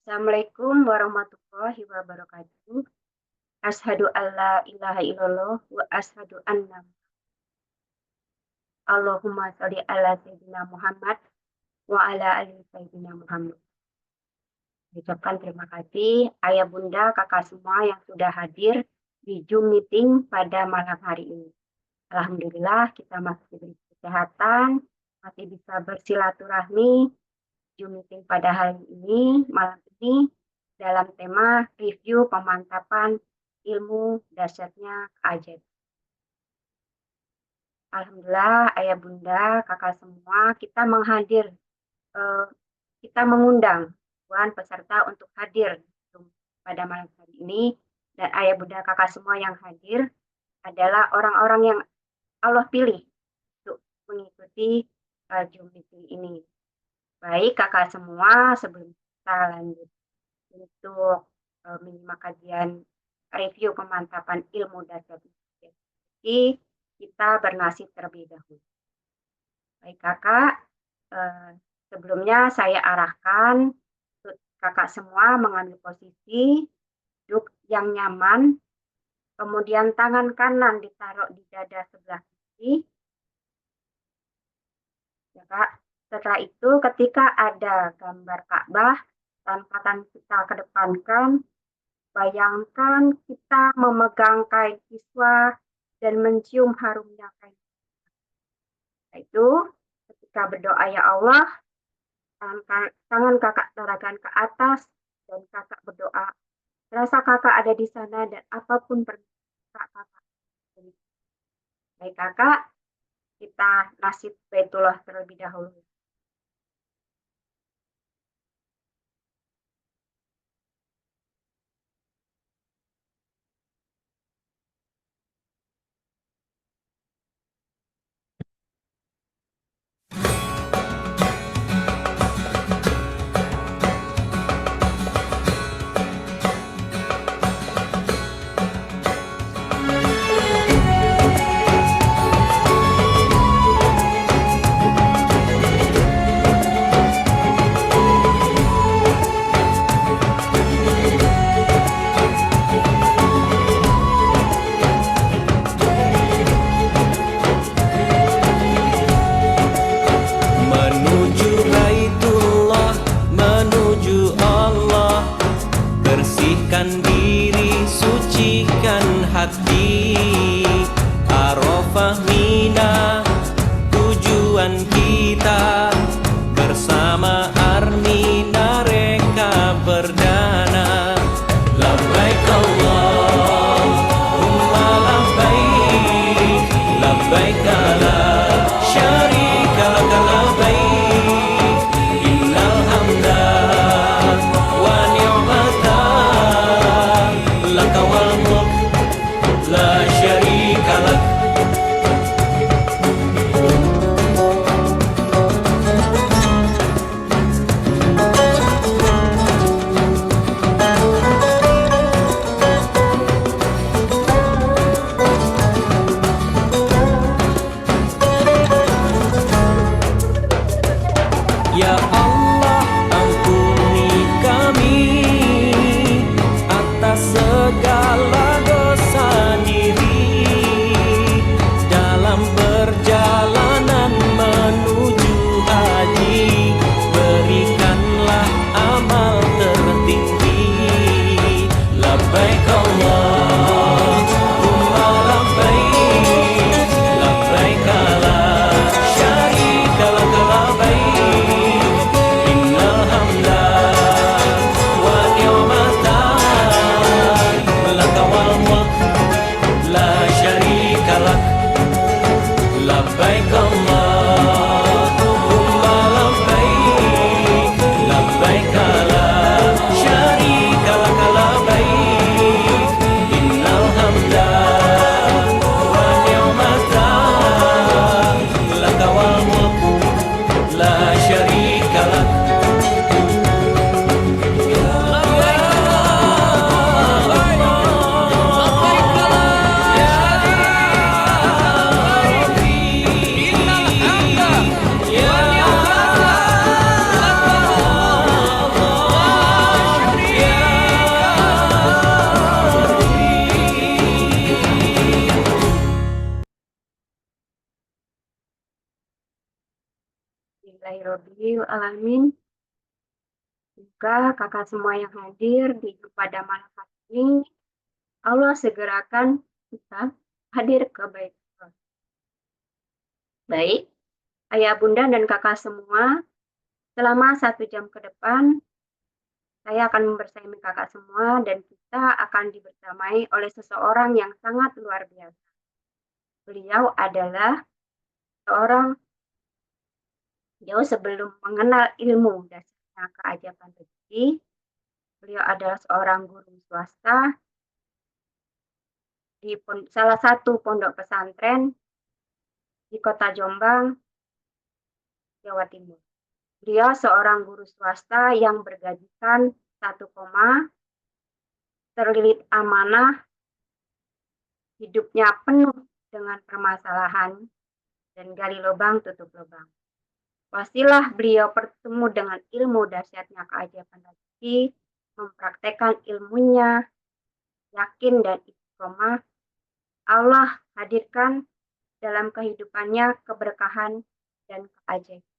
Assalamualaikum warahmatullahi wabarakatuh. Asyhadu alla ilaha illallah wa asyhadu anna Allahumma sholli ala sayyidina Muhammad wa ala ali sayyidina Muhammad. Ucapkan terima kasih ayah bunda kakak semua yang sudah hadir di Zoom meeting pada malam hari ini. Alhamdulillah kita masih diberi kesehatan, masih bisa bersilaturahmi Zoom meeting pada hari ini, malam ini, dalam tema review pemantapan ilmu dahsyatnya keajaiban. Alhamdulillah, ayah bunda, kakak semua, kita mengundang Tuhan peserta untuk hadir pada malam hari ini, dan ayah bunda kakak semua yang hadir adalah orang-orang yang Allah pilih untuk mengikuti Zoom meeting ini. Baik kakak semua, sebelum kita lanjut untuk menyimak kajian review pemantapan ilmu dasar ini, kita bernasib terlebih dahulu. Baik kakak, sebelumnya saya arahkan untuk kakak semua mengambil posisi duduk yang nyaman, kemudian tangan kanan ditaruh di dada sebelah kiri. Ya kak, setelah itu ketika ada gambar Ka'bah, tangan kita kedepankan, bayangkan kita memegang kain kiswah dan mencium harumnya kain. Itu ketika berdoa ya Allah, tangan kakak tarahkan ke atas dan kakak berdoa. Rasa kakak ada di sana dan apapun permintaan kakak. Baik kakak, kita nasib Baitullah terlebih dahulu. Bersihkan diri, sucikan hati. Arafah Mina, tujuan kita. Bersama Armina reka perdana. Labbaik Allahumma labbaik, labbaik la syarika lak labbaik, innal hamda wa ni'mata laka wal mulk la syarika lak. Ya Allah, ampuni kami atas segala dosa diri dalam perjalanan menuju haji. Berikanlah amal tertinggi. Labbaik Allahumma labbaik, labbaik la syarika lak labbaik, Alhamdulillahirobbilalamin. Semoga kakak semua yang hadir pada malam hari ini, Allah segerakan kita hadir ke bait Allah. Baik, ayah bunda dan kakak semua, selama 1 jam ke depan, saya akan membersamai kakak semua dan kita akan dibersamai oleh seseorang yang sangat luar biasa. Beliau adalah seorang jauh sebelum mengenal ilmu dasarnya keajaiban rezeki. Beliau adalah seorang guru swasta di salah satu pondok pesantren di Kota Jombang, Jawa Timur. Beliau seorang guru swasta yang bergajikan 1 koma, terlilit amanah, hidupnya penuh dengan permasalahan, dan gali lubang tutup lubang. Pastilah beliau bertemu dengan ilmu dahsyatnya keajaiban rezeki, mempraktekkan ilmunya, yakin dan istiqomah. Allah hadirkan dalam kehidupannya keberkahan dan keajaiban.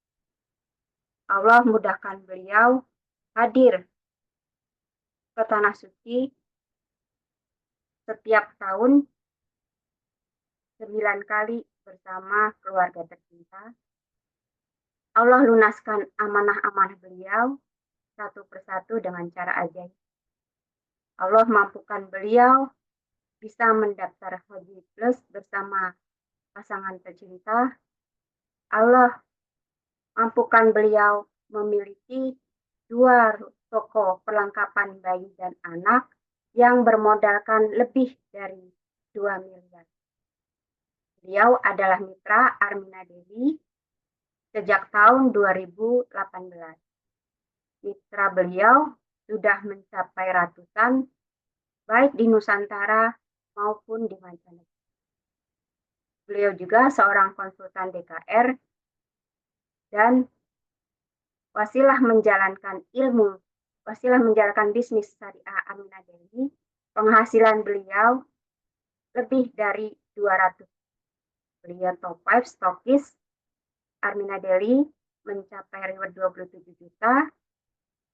Allah mudahkan beliau hadir ke Tanah Suci setiap tahun 9 kali bersama keluarga tercinta. Allah lunaskan amanah-amanah beliau satu persatu dengan cara ajaib. Allah mampukan beliau bisa mendaftar Haji Plus bersama pasangan tercinta. Allah mampukan beliau memiliki 2 toko perlengkapan bayi dan anak yang bermodalkan lebih dari 2 miliar. Beliau adalah mitra Armina Dewi sejak tahun 2018. Mitra beliau sudah mencapai ratusan, baik di Nusantara maupun di mancanegara. Beliau juga seorang konsultan DKR dan wasilah menjalankan bisnis syariah Armina Dewi. Penghasilan beliau lebih dari 200. Beliau top 5 stokis Armina Dewi, mencapai reward 27 juta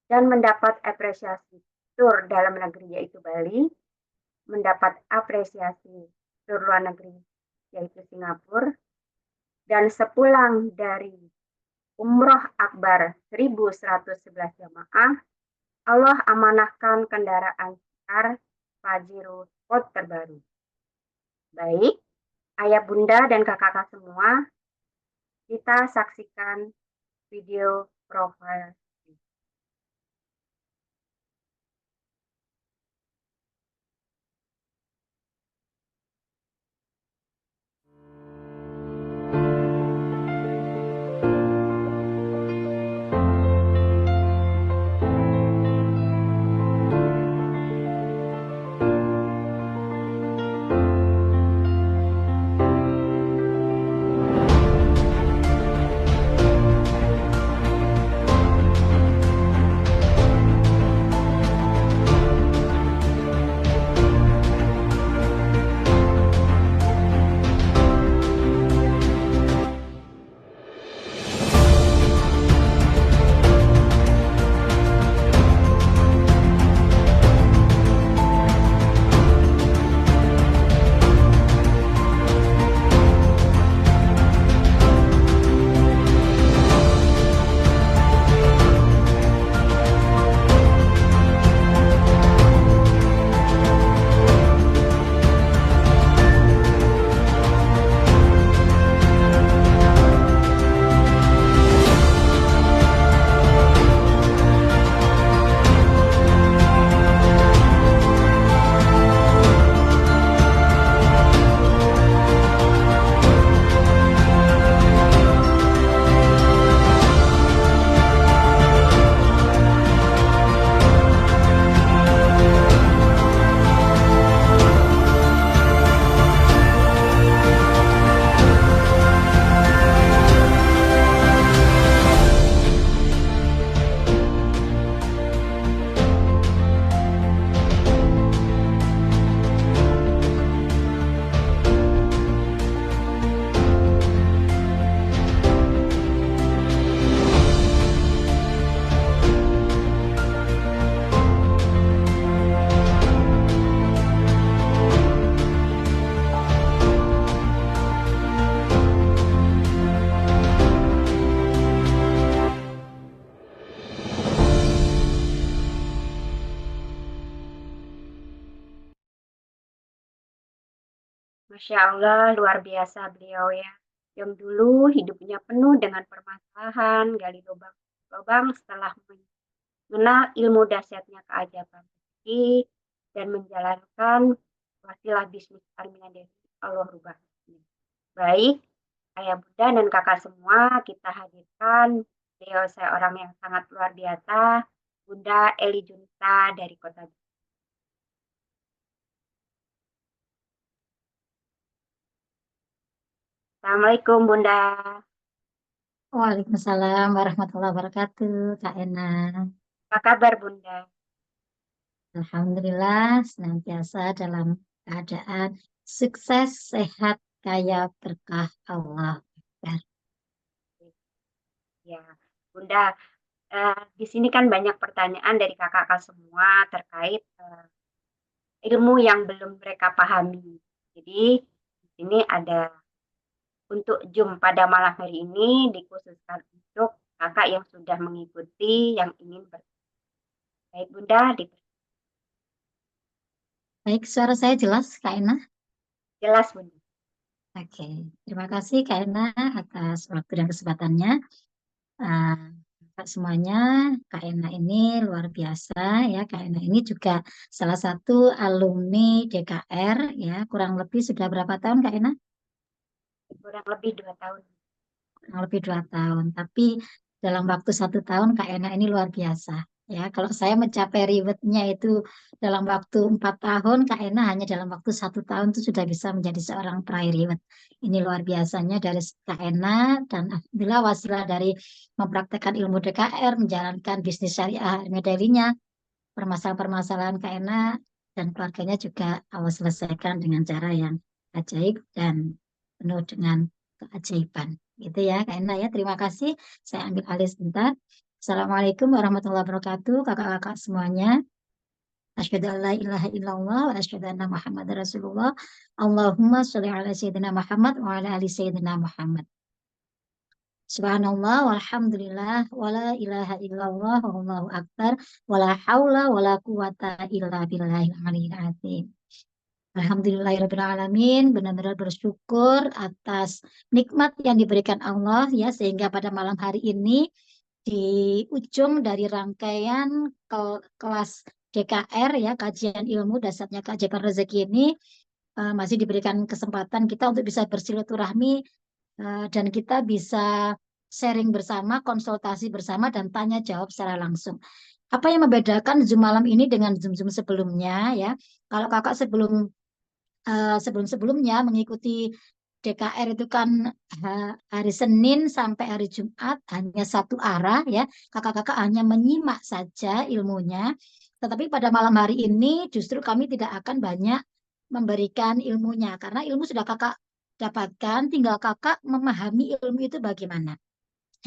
dan mendapat apresiasi tur dalam negeri yaitu Bali, mendapat apresiasi tur luar negeri yaitu Singapura, dan sepulang dari Umroh Akbar 1111 jamaah, Allah amanahkan kendaraan besar Pajero Sport terbaru. Baik, ayah bunda dan kakak-kakak semua, kita saksikan video profil. Masya Allah, luar biasa beliau ya. Yang dulu hidupnya penuh dengan permasalahan, gali lubang setelah mengenal ilmu dahsyatnya keajaiban rezeki dan menjalankan wasilah bisnis Armina Devi Allah rubah. Baik, ayah bunda dan kakak semua kita hadirkan beliau seorang yang sangat luar biasa, Bunda Eli Junita dari Kota. Assalamualaikum Bunda. Waalaikumsalam warahmatullahi wabarakatuh, Kak Ena. Apa kabar Bunda? Alhamdulillah, senantiasa dalam keadaan sukses, sehat, kaya, berkah Allah. Ya, Bunda, di sini kan banyak pertanyaan dari kakak-kakak semua terkait ilmu yang belum mereka pahami. Jadi, di sini ada untuk Zoom pada malam hari ini dikhususkan untuk kakak yang sudah mengikuti, yang ingin baik Bunda, Baik, suara saya jelas, Kak Ena? jelas Bunda. Oke, terima kasih Kak Ena atas waktu dan kesempatannya. Uh, Kak semuanya, Kak Ena ini luar biasa ya. Kak Ena ini juga salah satu alumni DKR ya. Kurang lebih sudah berapa tahun Kak Ena? Kurang lebih 2 tahun. Kurang lebih 2 tahun. Tapi dalam waktu 1 tahun Kak Ena ini luar biasa. Ya, kalau saya mencapai rewardnya itu dalam waktu 4 tahun, Kak Ena hanya dalam waktu 1 tahun itu sudah bisa menjadi seorang peraih reward. Ini luar biasanya dari Kak Ena dan alhamdulillah wasilah dari mempraktekkan ilmu DKR, menjalankan bisnis syariah medalinya, permasalahan-permasalahan Kak Ena dan keluarganya juga Allah selesaikan dengan cara yang ajaib dan penuh dengan keajaiban. Gitu ya, Kak Ena ya. Terima kasih. Saya ambil alih sebentar. Assalamualaikum warahmatullahi wabarakatuh, kakak-kakak semuanya. Asyhadu an la ilaha illallah wa asyhadu anna Muhammad Rasulullah. Allahumma sholli ala sayyidina Muhammad wa ala ali sayyidina Muhammad. Subhanallah walhamdulillah wala ilaha illallah wallahu akbar wala haula wala quwata illa billahil aliyyil azim. Alhamdulillahirrahmanirrahim, benar-benar bersyukur atas nikmat yang diberikan Allah ya, sehingga pada malam hari ini di ujung dari rangkaian kelas DKR ya, kajian ilmu dasarnya keajaiban rezeki ini, masih diberikan kesempatan kita untuk bisa bersilaturahmi, dan kita bisa sharing bersama, konsultasi bersama, dan tanya jawab secara langsung. Apa yang membedakan Zoom malam ini dengan Zoom-Zoom sebelumnya ya? Kalau kakak sebelum-sebelumnya mengikuti DKR itu kan hari Senin sampai hari Jumat hanya satu arah ya. Kakak-kakak hanya menyimak saja ilmunya. Tetapi pada malam hari ini justru kami tidak akan banyak memberikan ilmunya karena ilmu sudah kakak dapatkan, tinggal kakak memahami ilmu itu bagaimana.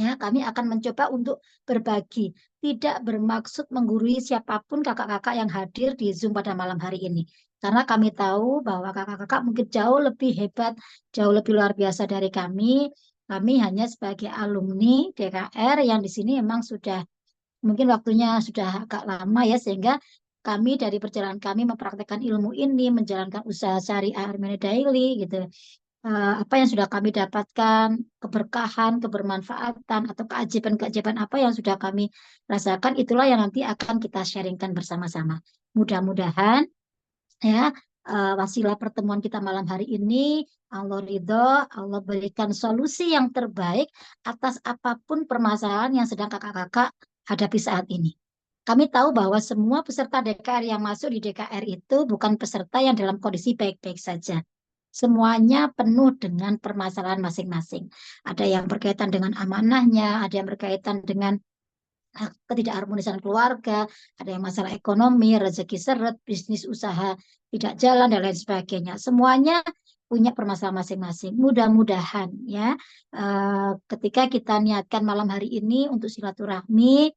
Ya, kami akan mencoba untuk berbagi, tidak bermaksud menggurui siapapun kakak-kakak yang hadir di Zoom pada malam hari ini. Karena kami tahu bahwa kakak-kakak mungkin jauh lebih hebat, jauh lebih luar biasa dari kami. Kami hanya sebagai alumni DKR yang di sini memang sudah mungkin waktunya sudah agak lama ya, sehingga kami dari perjalanan kami mempraktekkan ilmu ini, menjalankan usaha syariah Armenia Daily gitu, apa yang sudah kami dapatkan, keberkahan, kebermanfaatan, atau keajaiban-keajaiban apa yang sudah kami rasakan, itulah yang nanti akan kita sharingkan bersama-sama. Mudah-mudahan ya, wasilah pertemuan kita malam hari ini, Allah ridho, Allah berikan solusi yang terbaik atas apapun permasalahan yang sedang kakak-kakak hadapi saat ini. Kami tahu bahwa semua peserta DKR yang masuk di DKR itu bukan peserta yang dalam kondisi baik-baik saja. Semuanya penuh dengan permasalahan masing-masing. Ada yang berkaitan dengan amanahnya, ada yang berkaitan dengan ketidakharmonisan keluarga, ada yang masalah ekonomi, rezeki seret, bisnis usaha tidak jalan, dan lain sebagainya. Semuanya punya permasalahan masing-masing. Mudah-mudahan ya, ketika kita niatkan malam hari ini untuk silaturahmi,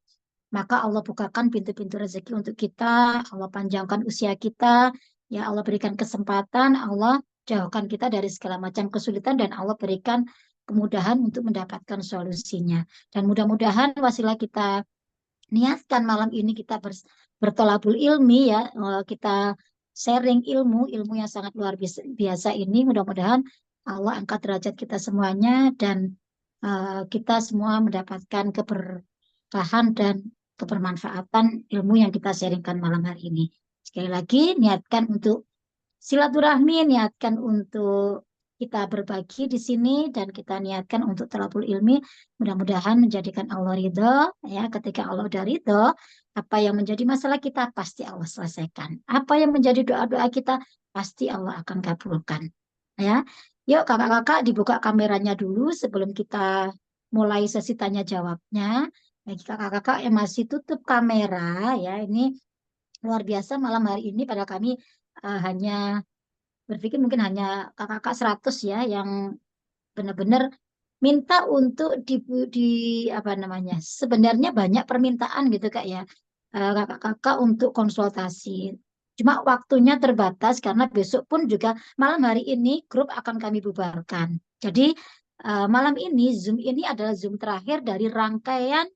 maka Allah bukakan pintu-pintu rezeki untuk kita, Allah panjangkan usia kita, ya Allah berikan kesempatan, Allah jauhkan kita dari segala macam kesulitan, dan Allah berikan kemudahan untuk mendapatkan solusinya. Dan mudah-mudahan wasilah kita niatkan malam ini kita bertolabul ilmi ya, kita sharing ilmu yang sangat luar biasa ini. Mudah-mudahan Allah angkat derajat kita semuanya dan kita semua mendapatkan keberkahan dan kebermanfaatan ilmu yang kita sharingkan malam hari ini. Sekali lagi, niatkan untuk silaturahmi, niatkan untuk kita berbagi di sini dan kita niatkan untuk talabul ilmi. Mudah-mudahan menjadikan Allah ridho. Ya, ketika Allah udah ridho, apa yang menjadi masalah kita pasti Allah selesaikan. Apa yang menjadi doa-doa kita pasti Allah akan kabulkan. Ya, yuk kakak-kakak dibuka kameranya dulu sebelum kita mulai sesi tanya jawabnya. Bagi kakak-kakak yang masih tutup kamera, ya ini luar biasa malam hari ini pada kami hanya berpikir mungkin hanya kakak-kakak 100 ya yang benar-benar minta untuk di apa namanya. Sebenarnya banyak permintaan gitu Kak ya. Kakak-kakak untuk konsultasi. Cuma waktunya terbatas karena besok pun juga malam hari ini grup akan kami bubarkan. Jadi malam ini Zoom ini adalah Zoom terakhir dari rangkaian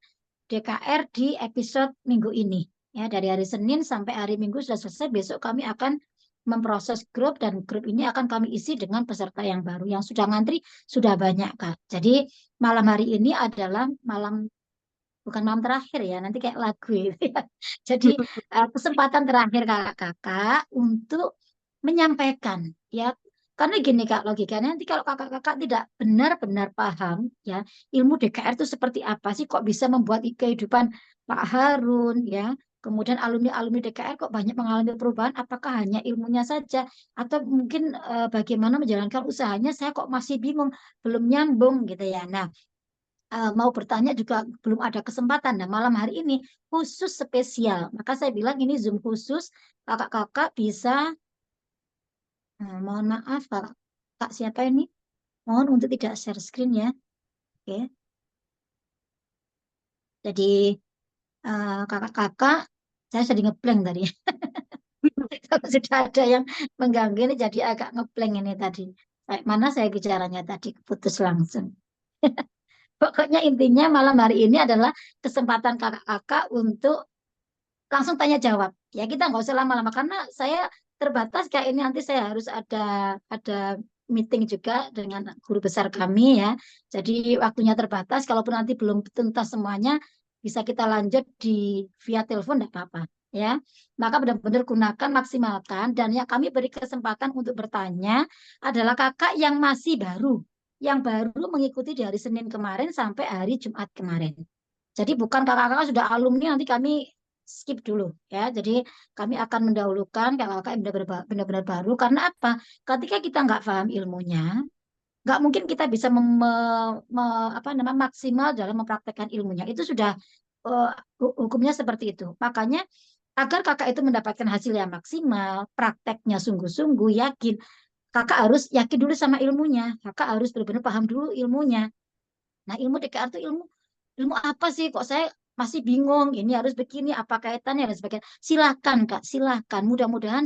DKR di episode minggu ini. Ya, dari hari Senin sampai hari Minggu sudah selesai. Besok kami akan memproses grup dan grup ini akan kami isi dengan peserta yang baru. Yang sudah ngantri sudah banyak, Kak. Jadi malam hari ini adalah malam bukan malam terakhir ya, nanti kayak lagu itu ya. Jadi kesempatan terakhir kakak-kakak untuk menyampaikan ya. Karena gini Kak, logikanya nanti kalau kakak-kakak tidak benar-benar paham ya, ilmu DKR itu seperti apa sih kok bisa membuat kehidupan Pak Harun ya. Kemudian alumni-alumni DKR kok banyak mengalami perubahan, apakah hanya ilmunya saja atau mungkin bagaimana menjalankan usahanya saya kok masih bingung, belum nyambung gitu ya. Nah, mau bertanya juga belum ada kesempatan. Nah, malam hari ini khusus spesial. Maka saya bilang ini Zoom khusus. Kakak-kakak bisa, mohon maaf, Kak siapa ini? Mohon untuk tidak share screen ya. Oke. Jadi kakak-kakak, saya sedang ngeblank tadi. Kalau sudah ada yang mengganggu ini jadi agak ngeblank ini tadi. Mana saya bicaranya tadi, putus langsung. Pokoknya intinya malam hari ini adalah kesempatan kakak-kakak untuk langsung tanya jawab. Ya kita nggak usah lama-lama karena saya terbatas kayak ini nanti saya harus ada meeting juga dengan guru besar kami ya. Jadi waktunya terbatas. Kalaupun nanti belum tuntas semuanya bisa kita lanjut di via telepon tidak apa-apa ya. Maka benar-benar gunakan maksimalkan dan yang kami beri kesempatan untuk bertanya adalah kakak yang masih baru, yang baru mengikuti dari Senin kemarin sampai hari Jumat kemarin. Jadi bukan kakak-kakak sudah alumni nanti kami skip dulu ya. Jadi kami akan mendahulukan kakak-kakak yang benar-benar baru karena apa? Ketika kita nggak paham ilmunya, nggak mungkin kita bisa apa namanya maksimal dalam mempraktekkan ilmunya. Itu sudah eh, hukumnya seperti itu. Makanya agar kakak itu mendapatkan hasil yang maksimal, prakteknya sungguh-sungguh yakin, kakak harus yakin dulu sama ilmunya. Kakak harus benar-benar paham dulu ilmunya. Nah, ilmu DKR itu ilmu ilmu apa sih? Kok saya masih bingung. Ini harus begini, apa kaitannya dan sebagainya. Silakan, Kak, silakan. Mudah-mudahan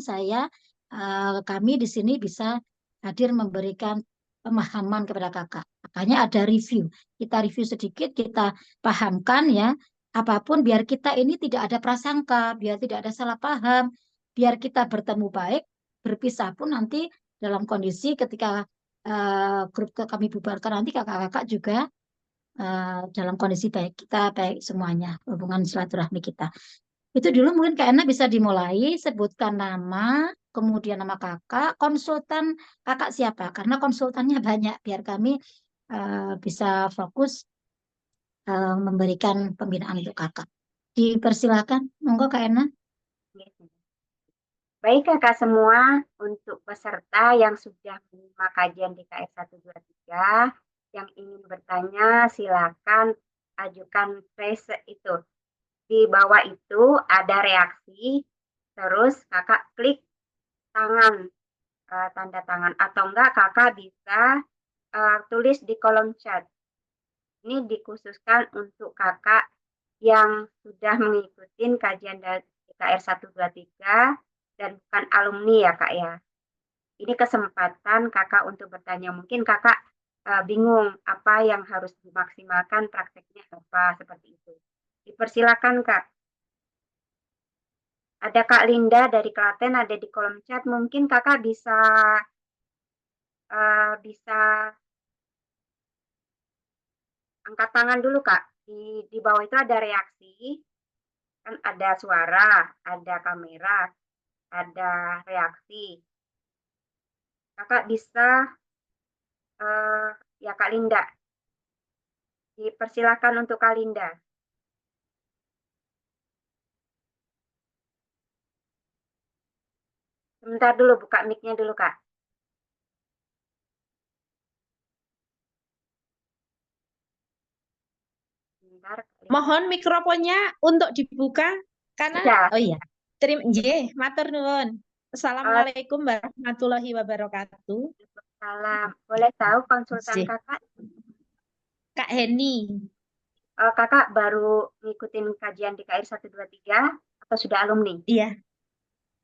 kami di sini bisa hadir memberikan pemahaman kepada Kakak. Makanya ada review. Kita review sedikit, kita pahamkan ya. Apapun biar kita ini tidak ada prasangka, biar tidak ada salah paham, biar kita bertemu baik, berpisah pun nanti dalam kondisi ketika grup kami bubarkan nanti kakak-kakak juga dalam kondisi baik kita baik semuanya hubungan silaturahmi kita itu dulu mungkin Kak Ena bisa dimulai sebutkan nama kemudian nama kakak konsultan kakak siapa karena konsultannya banyak biar kami bisa fokus memberikan pembinaan untuk kakak dipersilakan monggo Kak Ena. Baik kakak semua, untuk peserta yang sudah menerima kajian DKR 123, yang ingin bertanya silakan ajukan face itu. Di bawah itu ada reaksi, terus kakak klik tangan, tanda tangan, atau enggak kakak bisa tulis di kolom chat. Ini dikhususkan untuk kakak yang sudah mengikuti kajian DKR 123 dan bukan alumni ya kak ya. Ini kesempatan kakak untuk bertanya. Mungkin kakak bingung apa yang harus dimaksimalkan prakteknya apa seperti itu. Dipersilakan kak. Ada Kak Linda dari Klaten ada di kolom chat. Mungkin kakak bisa angkat tangan dulu Kak. Di bawah itu ada reaksi, kan ada suara, ada kamera, ada reaksi. Kakak bisa ya Kak Linda. Dipersilakan untuk Kak Linda. Sebentar dulu buka mic-nya dulu Kak. Sebentar. Mohon mikrofonnya untuk dibuka karena Sudah. oh iya. Terima nggih, matur nuwun. Assalamualaikum warahmatullahi wabarakatuh. Salam. Boleh tahu konsultan Nggih. kakak? Kak Heni. Kakak baru ngikutin kajian DKR 123 atau sudah alumni? Iya.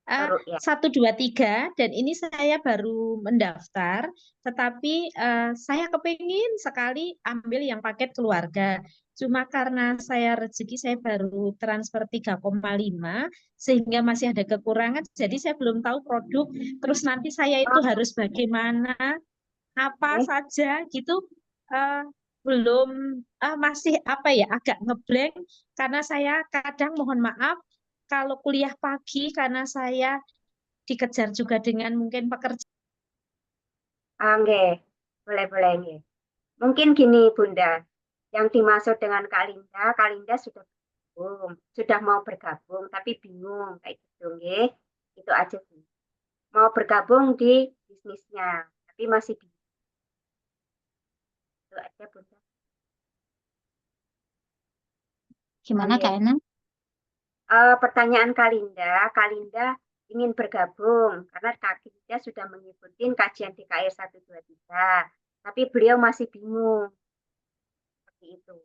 Baru ya. 1, 2, 3 dan ini saya baru mendaftar, tetapi saya kepingin sekali ambil yang paket keluarga. Cuma karena saya rezeki saya baru transfer 3,5 sehingga masih ada kekurangan, jadi saya belum tahu produk. Terus nanti saya itu harus bagaimana, apa Oke. saja gitu, belum masih apa ya agak ngeblank karena saya kadang mohon maaf kalau kuliah pagi karena saya dikejar juga dengan mungkin pekerjaan. Nggih. Boleh nggih. Mungkin gini Bunda, yang dimaksud dengan Kak Linda sudah mau bergabung tapi bingung kayak gitu nggih. Itu aja sih. Mau bergabung di bisnisnya, tapi masih bingung. Itu aja Bunda. Gimana Nggih. Kak Ena? Pertanyaan Kak Linda ingin bergabung karena Kak Linda sudah mengikuti kajian DKR 123, tapi beliau masih bingung. Seperti itu.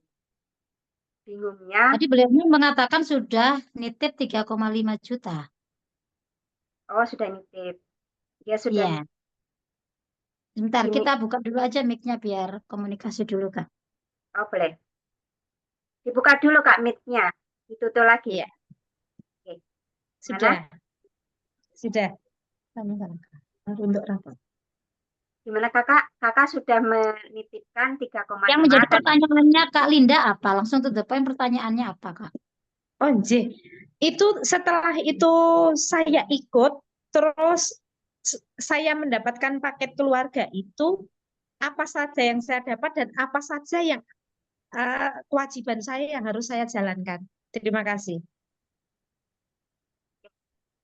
Bingungnya, Tadi beliau mengatakan sudah nitip 3,5 juta. oh sudah nitip. Dia sudah Iya. Bentar, ini, kita buka dulu aja mic-nya biar komunikasi dulu Kak. oh boleh. Dibuka dulu Kak mic-nya, ditutup lagi. Iya. Oke. Sudah. Gimana? Sudah. Untuk rapat. Gimana Kakak? Kakak sudah menitipkan 3,5. Yang menjadi pertanyaannya Kak Linda apa? Langsung to the point, pertanyaannya apa Kak? Oh, nggih. Itu setelah itu saya ikut, terus saya mendapatkan paket keluarga itu, apa saja yang saya dapat dan apa saja yang kewajiban saya yang harus saya jalankan. Terima kasih.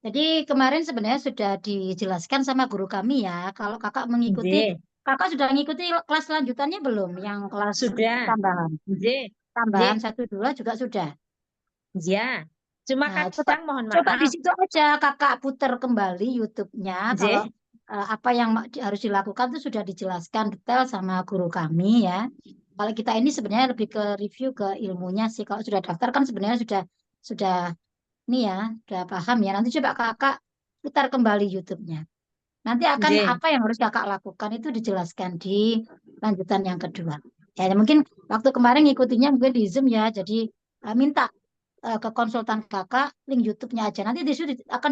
Jadi kemarin sebenarnya sudah dijelaskan sama guru kami ya, kalau kakak mengikuti, Nggih. kakak sudah mengikuti kelas lanjutannya belum? Yang kelas Sudah. tambahan, Nggih. tambahan Nggih. 1, 2 juga sudah. Ya. Cuma Nah, coba kadang mohon coba di maaf. situ aja kakak putar kembali YouTube-nya. Kalau Nggih. apa yang harus dilakukan itu sudah dijelaskan detail sama guru kami ya. Kalau kita ini sebenarnya lebih ke review ke ilmunya sih. Kalau sudah daftar kan sebenarnya sudah ini ya, sudah paham ya. Nanti coba kakak putar kembali YouTube-nya. Nanti akan Nggih. apa yang harus kakak lakukan itu dijelaskan di lanjutan yang kedua. Ya mungkin waktu kemarin ngikutinnya mungkin di Zoom ya. Jadi minta ke konsultan kakak link YouTube-nya aja. Nanti di situ akan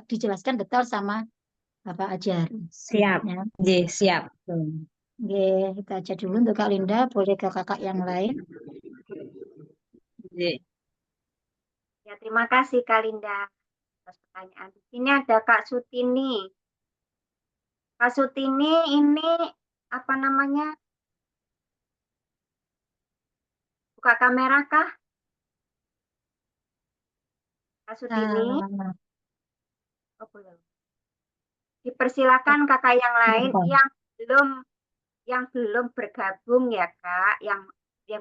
dijelaskan detail sama Bapak Ajar. Siap. Ya. Nggih, siap. Oke, kita aja dulu untuk Kak Linda. Boleh ke kakak yang lain. Nggih. Ya, terima kasih Kak Linda atas pertanyaan. Di sini ada Kak Sutini. Kak Sutini ini apa namanya? Buka kamera kah? Kak Sutini? Oh, belum. Dipersilakan kakak yang lain yang belum bergabung ya Kak, yang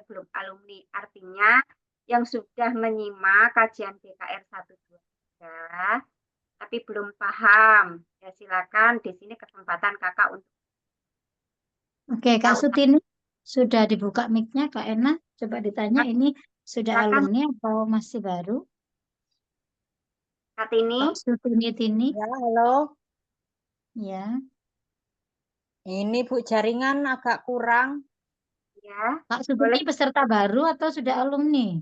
belum alumni. Artinya yang sudah menyimak kajian DKR 123 tapi belum paham. Ya silakan di sini kesempatan kakak untuk. Oke, Kak Sutini sudah dibuka mic-nya Kak Ena. Coba ditanya ini sudah Silakan. alumni atau masih baru? Kak Tini. Kak Sutini. Ya, halo. Ya. Ini Bu, jaringan agak kurang. Ya. Kak Sutini peserta baru atau sudah alumni?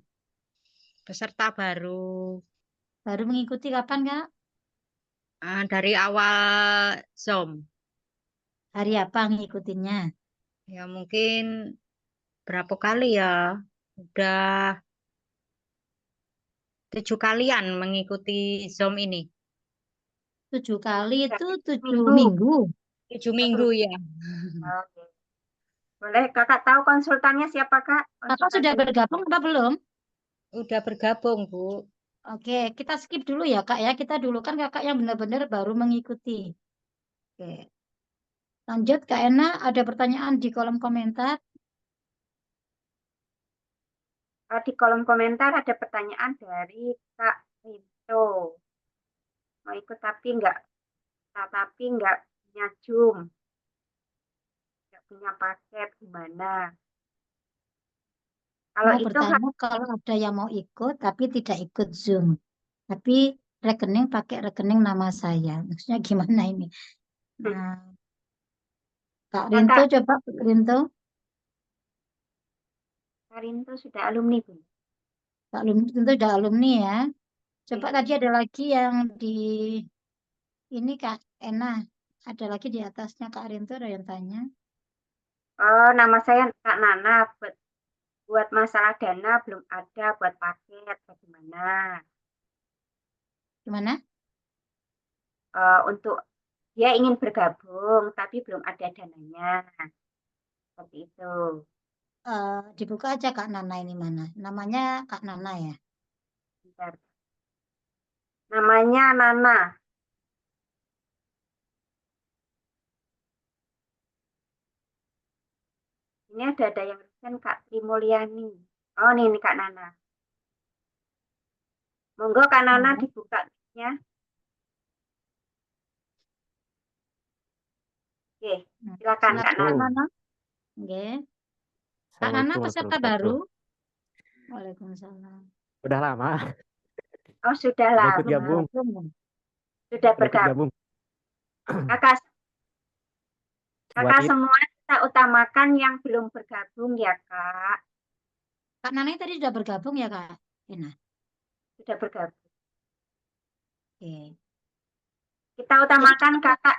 Peserta baru. Baru mengikuti kapan, Kak? Dari awal Zoom. Hari apa ngikutinnya? Ya mungkin berapa kali ya? Udah 7 kalian mengikuti Zoom ini. 7 kali itu Berarti 7 minggu. minggu. 7 Oh, minggu ya. oke. Boleh kakak tahu konsultannya siapa kak? Kakak sudah Konsultannya. bergabung apa belum? Udah bergabung, Bu. Oke, kita skip dulu ya, Kak ya. Kita dulu kan kakak yang benar-benar baru mengikuti. Oke. Lanjut, Kak Ena, ada pertanyaan di kolom komentar. Di kolom komentar ada pertanyaan dari Kak Rinto. Mau ikut tapi nggak punya Zoom, nggak punya paket gimana? Kalau Mau itu bertanya kalau ada yang mau ikut tapi tidak ikut Zoom. Tapi rekening pakai rekening nama saya. Maksudnya gimana ini? Nah, Kak Rinto kakak coba Kak Rinto. Kak Rinto sudah alumni Bu. Kak Rinto udah alumni ya. Coba Iya. tadi ada lagi yang di ini Kak Ena. Ada lagi di atasnya Kak Rinto ada yang tanya. Oh, nama saya Kak Nana. Buat masalah dana belum ada buat paket bagaimana? Gimana? Untuk dia ingin bergabung tapi belum ada dananya. Seperti itu. Dibuka aja Kak Nana ini mana? Namanya Kak Nana ya. Bentar. Namanya Nana. Ini ada yang kan Kak Trimulyani. Oh, ini Kak Nana. Monggo Kak Nana Monggo. dibuka ya. Oke, silakan Kak Silakan Kak Nana. Nana. Oke. Kak Nana Assalamualaikum peserta warahmatullahi baru. wabarakatuh. Waalaikumsalam. Udah lama, Oh, sudah udah lah. ikut gabung, Bergabung. Sudah udah ikut bergabung. gabung. Kakak, Buat kakak itu, semua kita utamakan yang belum bergabung ya Kak. Kak Nana tadi sudah bergabung ya Kak Ena? Sudah bergabung. Oke. Kita utamakan Jadi kakak.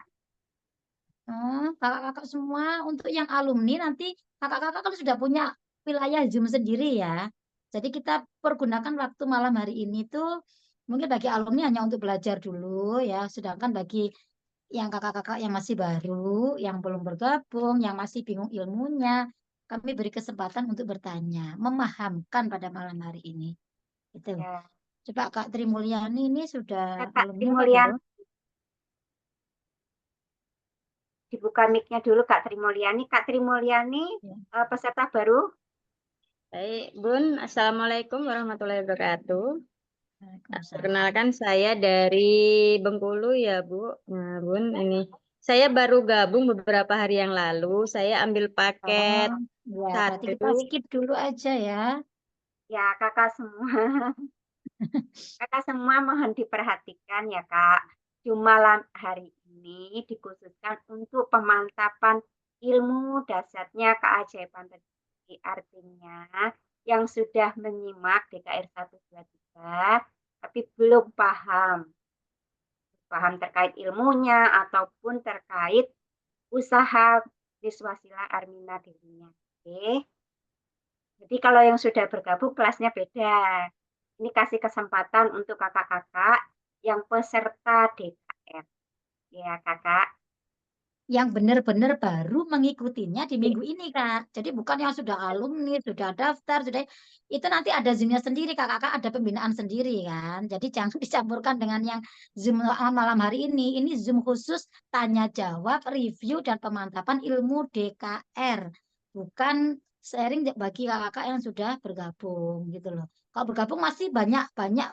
kakak-kakak semua untuk yang alumni nanti kakak-kakak kan sudah punya wilayah Zoom sendiri ya. Jadi kita pergunakan waktu malam hari ini tuh mungkin bagi alumni hanya untuk belajar dulu ya. Sedangkan bagi yang kakak-kakak yang masih baru, yang belum bergabung, yang masih bingung ilmunya, kami beri kesempatan untuk bertanya, memahamkan pada malam hari ini. Itu. Ya, Coba Kak Trimulyani ini sudah Kak alumni apa Trimulyani, belum? dibuka mic-nya dulu Kak Trimulyani. Kak Trimulyani, Ya. Peserta baru. Baik, Bun. Assalamualaikum warahmatullahi wabarakatuh. Waalaikumsalam. Perkenalkan saya dari Bengkulu ya, Bu. Nah, Bun, ini saya baru gabung beberapa hari yang lalu. Saya ambil paket Ya, berarti kita 1. skip dulu aja ya. Ya, kakak semua. Kakak semua mohon diperhatikan ya Kak. Cuma hari ini dikhususkan untuk pemantapan ilmu dasarnya keajaiban rezeki. Artinya yang sudah menyimak DKR 123 tapi belum paham. Paham terkait ilmunya ataupun terkait usaha Wiswasila Armina dirinya. Oke. Jadi kalau yang sudah bergabung kelasnya beda. Ini kasih kesempatan untuk kakak-kakak yang peserta DKR. Ya, kakak. Yang benar-benar baru mengikutinya di minggu ini, Kak. Jadi bukan yang sudah alumni, sudah daftar, sudah itu nanti ada Zoom-nya sendiri, Kakak ada pembinaan sendiri kan. Jadi jangan dicampurkan dengan yang Zoom malam hari ini. Ini Zoom khusus tanya jawab, review dan pemantapan ilmu DKR. Bukan sharing bagi kakak yang sudah bergabung gitu loh. Kalau bergabung masih banyak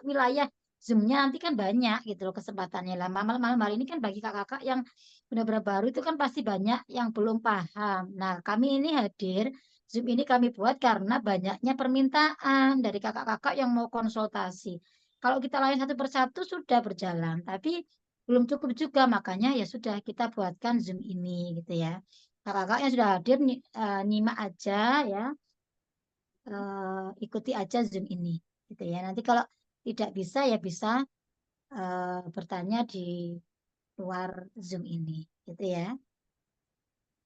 wilayah Zoom-nya nanti kan banyak gitu loh kesempatannya. Lah malam hari ini kan bagi kakak-kakak yang benar-benar baru itu kan pasti banyak yang belum paham. Nah, kami ini hadir, Zoom ini kami buat karena banyaknya permintaan dari kakak-kakak yang mau konsultasi. Kalau kita layan satu persatu sudah berjalan, tapi belum cukup juga, makanya ya sudah kita buatkan Zoom ini gitu ya. Kakak-kakak yang sudah hadir nyimak aja ya, ikuti aja Zoom ini gitu ya. Nanti kalau tidak bisa ya bisa bertanya di luar Zoom ini, gitu ya.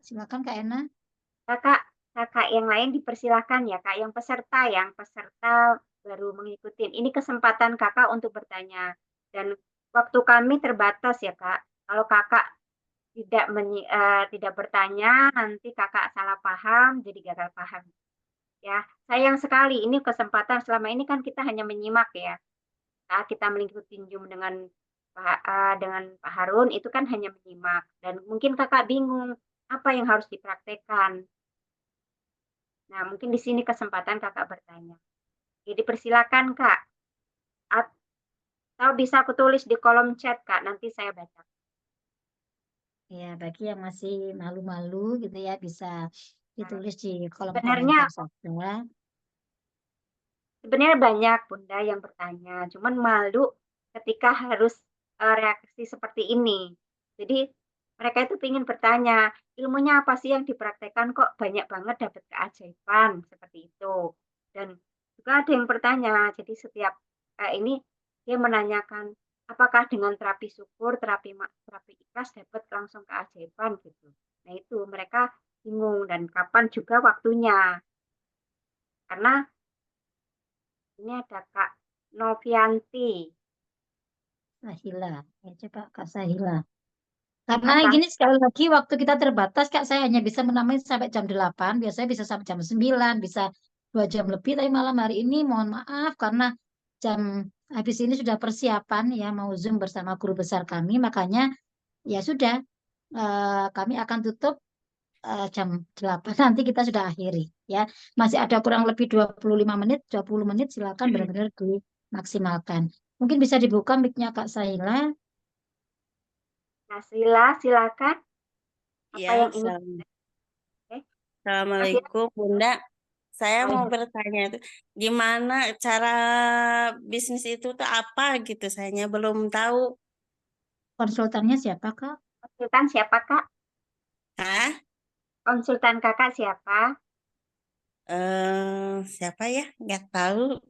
Silakan Kak Ena. Kakak yang lain dipersilahkan ya Kak, yang peserta baru mengikuti. Ini kesempatan Kakak untuk bertanya. Dan waktu kami terbatas ya Kak. Kalau Kakak tidak bertanya, nanti Kakak salah paham, jadi gagal paham. Ya, sayang sekali. Ini kesempatan selama ini kan kita hanya menyimak ya. Saat kita mengikuti Zoom dengan Pak Harun itu kan hanya menyimak dan mungkin Kakak bingung apa yang harus dipraktekkan. Nah, mungkin di sini kesempatan Kakak bertanya. Jadi persilakan Kak. Atau bisa aku tulis di kolom chat Kak, nanti saya baca. Ya, bagi yang masih malu-malu gitu ya, bisa ditulis di kolom Sebenarnya komentar saja. Sebenarnya banyak Bunda yang bertanya, cuman malu ketika harus reaksi seperti ini. Jadi mereka itu ingin bertanya, ilmunya apa sih yang dipraktekkan kok banyak banget dapat keajaiban seperti itu. Dan juga ada yang bertanya, jadi setiap ini dia menanyakan, apakah dengan terapi syukur, terapi ikhlas dapat langsung keajaiban gitu. Nah itu mereka bingung dan kapan juga waktunya. Karena ini ada Kak Novianti. Sahila. Ya, coba Kak Sahila. Karena Kak gini sekali lagi waktu kita terbatas Kak, saya hanya bisa menemani sampai jam 8, biasanya bisa sampai jam 9, bisa 2 jam lebih, tapi malam hari ini mohon maaf karena jam habis ini sudah persiapan ya mau Zoom bersama guru besar kami, makanya ya sudah kami akan tutup jam 8 nanti kita sudah akhiri ya. Masih ada kurang lebih 25 menit, 20 menit silakan benar-benar dimaksimalkan. Mungkin bisa dibuka mic-nya Kak Sahila. Nasila, silakan. Apa Ya, yang ingin? Oke. Nasila, Assalamualaikum Bunda. Saya mau Waalaikumsalam. bertanya itu, gimana cara bisnis itu tuh apa gitu? Saya belum tahu. Konsultannya siapa Kak? Konsultan siapa Kak? Hah? Konsultan Kakak siapa? Siapa ya? Nggak tahu.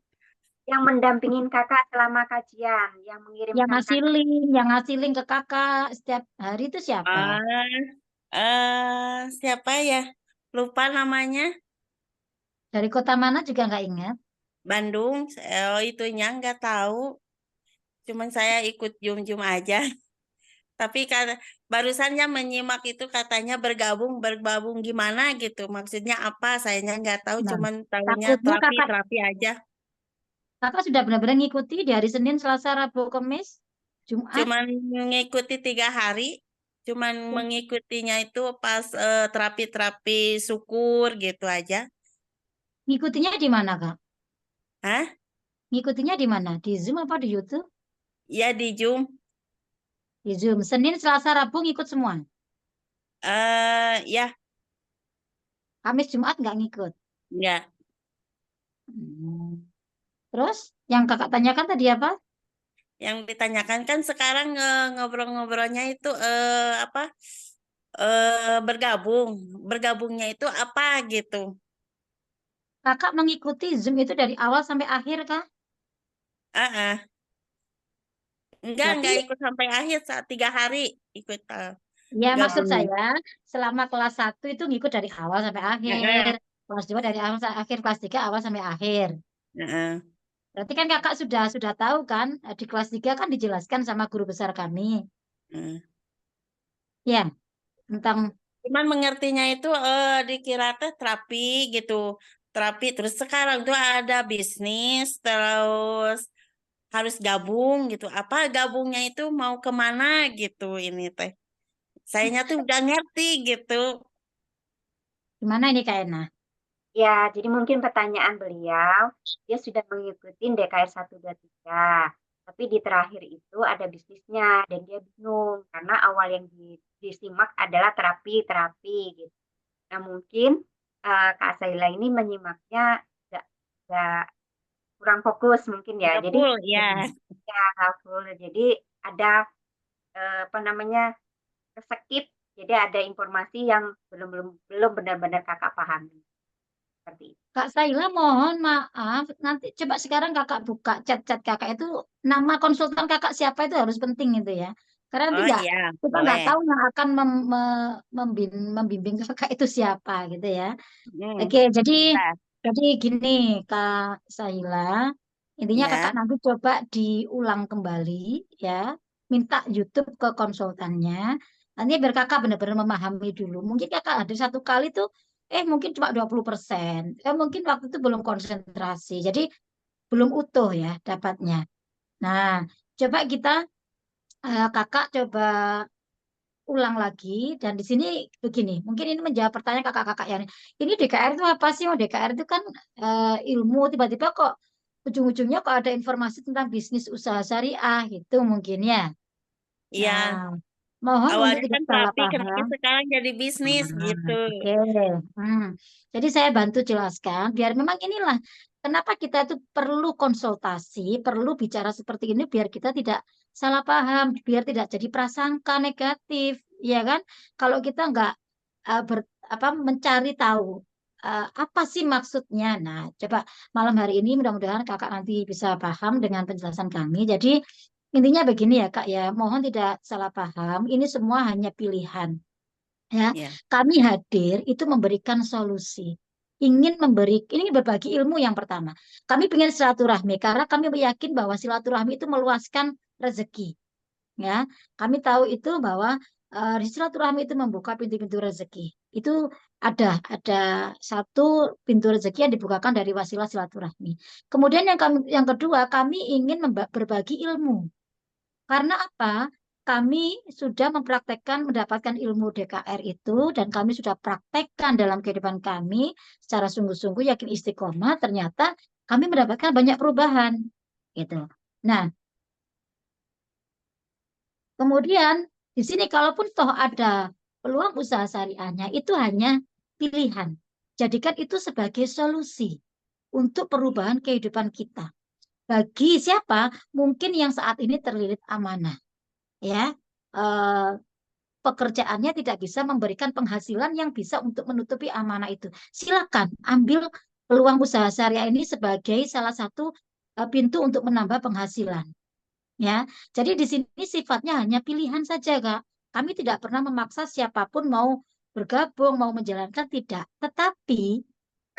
Yang mendampingin Kakak selama kajian, yang Yang mengirimkan ngasih Kakak. link, yang ngasih link ke kakak setiap hari itu siapa? Ah, siapa ya? Lupa namanya. Dari kota mana juga nggak ingat. Bandung. Oh, itunya nggak tahu. Cuman saya ikut Jum-Jum aja. Tapi barusannya menyimak itu katanya bergabung gimana gitu. Maksudnya apa? Sayanya nggak tahu, Nah, cuman tahunya takutnya kakak, terapi aja. kakak sudah benar-benar ngikuti di hari Senin, Selasa, Rabu, Kamis, Jumat. Cuman mengikuti 3 hari, cuman mengikutinya itu pas terapi-terapi syukur gitu aja. Ngikutinya di mana Kak? Hah? Ngikutinya di mana? Di Zoom apa di YouTube? Ya di Zoom. Di Zoom. Senin, Selasa, Rabu ngikut semua. Ya, Kamis, Jumat nggak ngikut. ya. Hmm. Terus yang kakak tanyakan tadi apa? Yang ditanyakan kan sekarang ngobrol-ngobrolnya itu apa? Bergabung. Bergabungnya itu apa gitu? Kakak mengikuti Zoom itu dari awal sampai akhir kah? Ah, ah. Enggak Berarti ikut sampai akhir saat 3 hari ikut ya maksud gabungnya. saya selama kelas 1 itu ngikut dari awal sampai akhir. Heeh, Kelas 2 dari awal sampai akhir, kelas 3 awal sampai akhir. heeh, Berarti kan kakak sudah tahu kan di kelas 3 kan dijelaskan sama guru besar kami. heeh. Ya, tentang Cuman mengertinya itu dikira teh terapi gitu. Terapi terus sekarang tuh ada bisnis terus harus gabung gitu. Apa gabungnya itu mau kemana gitu ini teh. Sayanya tuh udah ngerti gitu. gimana ini Kak Ena? Ya, jadi mungkin pertanyaan beliau, dia sudah mengikuti DKR 123, tapi di terakhir itu ada bisnisnya dan dia bingung karena awal yang disimak adalah terapi gitu. Nah, mungkin Kak Saila ini menyimaknya nggak kurang fokus mungkin ya. Udah Jadi full ya. ya nggak full. Jadi ada apa namanya keskip. Jadi ada informasi yang belum belum belum benar-benar Kakak pahami. Seperti itu. Kak Saila, mohon maaf. Nanti coba sekarang kakak buka chat-chat kakak itu, nama konsultan kakak siapa itu harus penting itu ya. Karena nanti Oh nggak, iya, kita nggak boleh. tahu yang akan membimbing kakak itu siapa gitu ya. Hmm, Oke, bentar. jadi gini Kak Saila, intinya kakak Ya, nanti coba diulang kembali ya, minta YouTube ke konsultannya. Nanti biar kakak benar-benar memahami dulu. Mungkin kakak ada satu kali tuh, mungkin cuma 20%. Mungkin waktu itu belum konsentrasi, jadi belum utuh ya dapatnya. Nah, coba kita, kakak coba ulang lagi dan di sini begini, mungkin ini menjawab pertanyaan kakak-kakak yang ini DKR itu apa sih? Oh, DKR itu kan ilmu, tiba-tiba kok ujung-ujungnya kok ada informasi tentang bisnis usaha syariah gitu mungkin ya. iya. Nah, mohon untuk Awalnya tidak kan salah terapi, kenapa paham. sekarang jadi bisnis gitu. Oke. Hmm. Jadi saya bantu jelaskan biar memang inilah kenapa kita itu perlu konsultasi, perlu bicara seperti ini biar kita tidak salah paham, biar tidak jadi prasangka negatif, ya kan? Kalau kita nggak mencari tahu apa sih maksudnya. Nah, coba malam hari ini mudah-mudahan kakak nanti bisa paham dengan penjelasan kami. Jadi intinya begini ya Kak ya, mohon tidak salah paham. Ini semua hanya pilihan. Ya, Ya, kami hadir itu memberikan solusi. Ingin memberi, ini berbagi ilmu yang pertama. Kami ingin silaturahmi karena kami yakin bahwa silaturahmi itu meluaskan rezeki. Ya, kami tahu itu bahwa di silaturahmi itu membuka pintu-pintu rezeki. Itu ada satu pintu rezeki yang dibukakan dari wasilah silaturahmi. Kemudian yang kedua, kami ingin berbagi ilmu. Karena apa? Kami sudah mempraktekkan mendapatkan ilmu DKR itu dan kami sudah praktekkan dalam kehidupan kami secara sungguh-sungguh yakin istiqomah. Ternyata kami mendapatkan banyak perubahan, gitu. Nah, kemudian di sini kalaupun toh ada peluang usaha syariahnya itu hanya pilihan. Jadikan itu sebagai solusi untuk perubahan kehidupan kita. Bagi siapa? Mungkin yang saat ini terlilit amanah, ya. Eh, Pekerjaannya tidak bisa memberikan penghasilan yang bisa untuk menutupi amanah itu. Silakan ambil peluang usaha syariah ini sebagai salah satu pintu untuk menambah penghasilan. Ya, jadi di sini sifatnya hanya pilihan saja, Kak. Kami tidak pernah memaksa siapapun mau bergabung, mau menjalankan tidak. Tetapi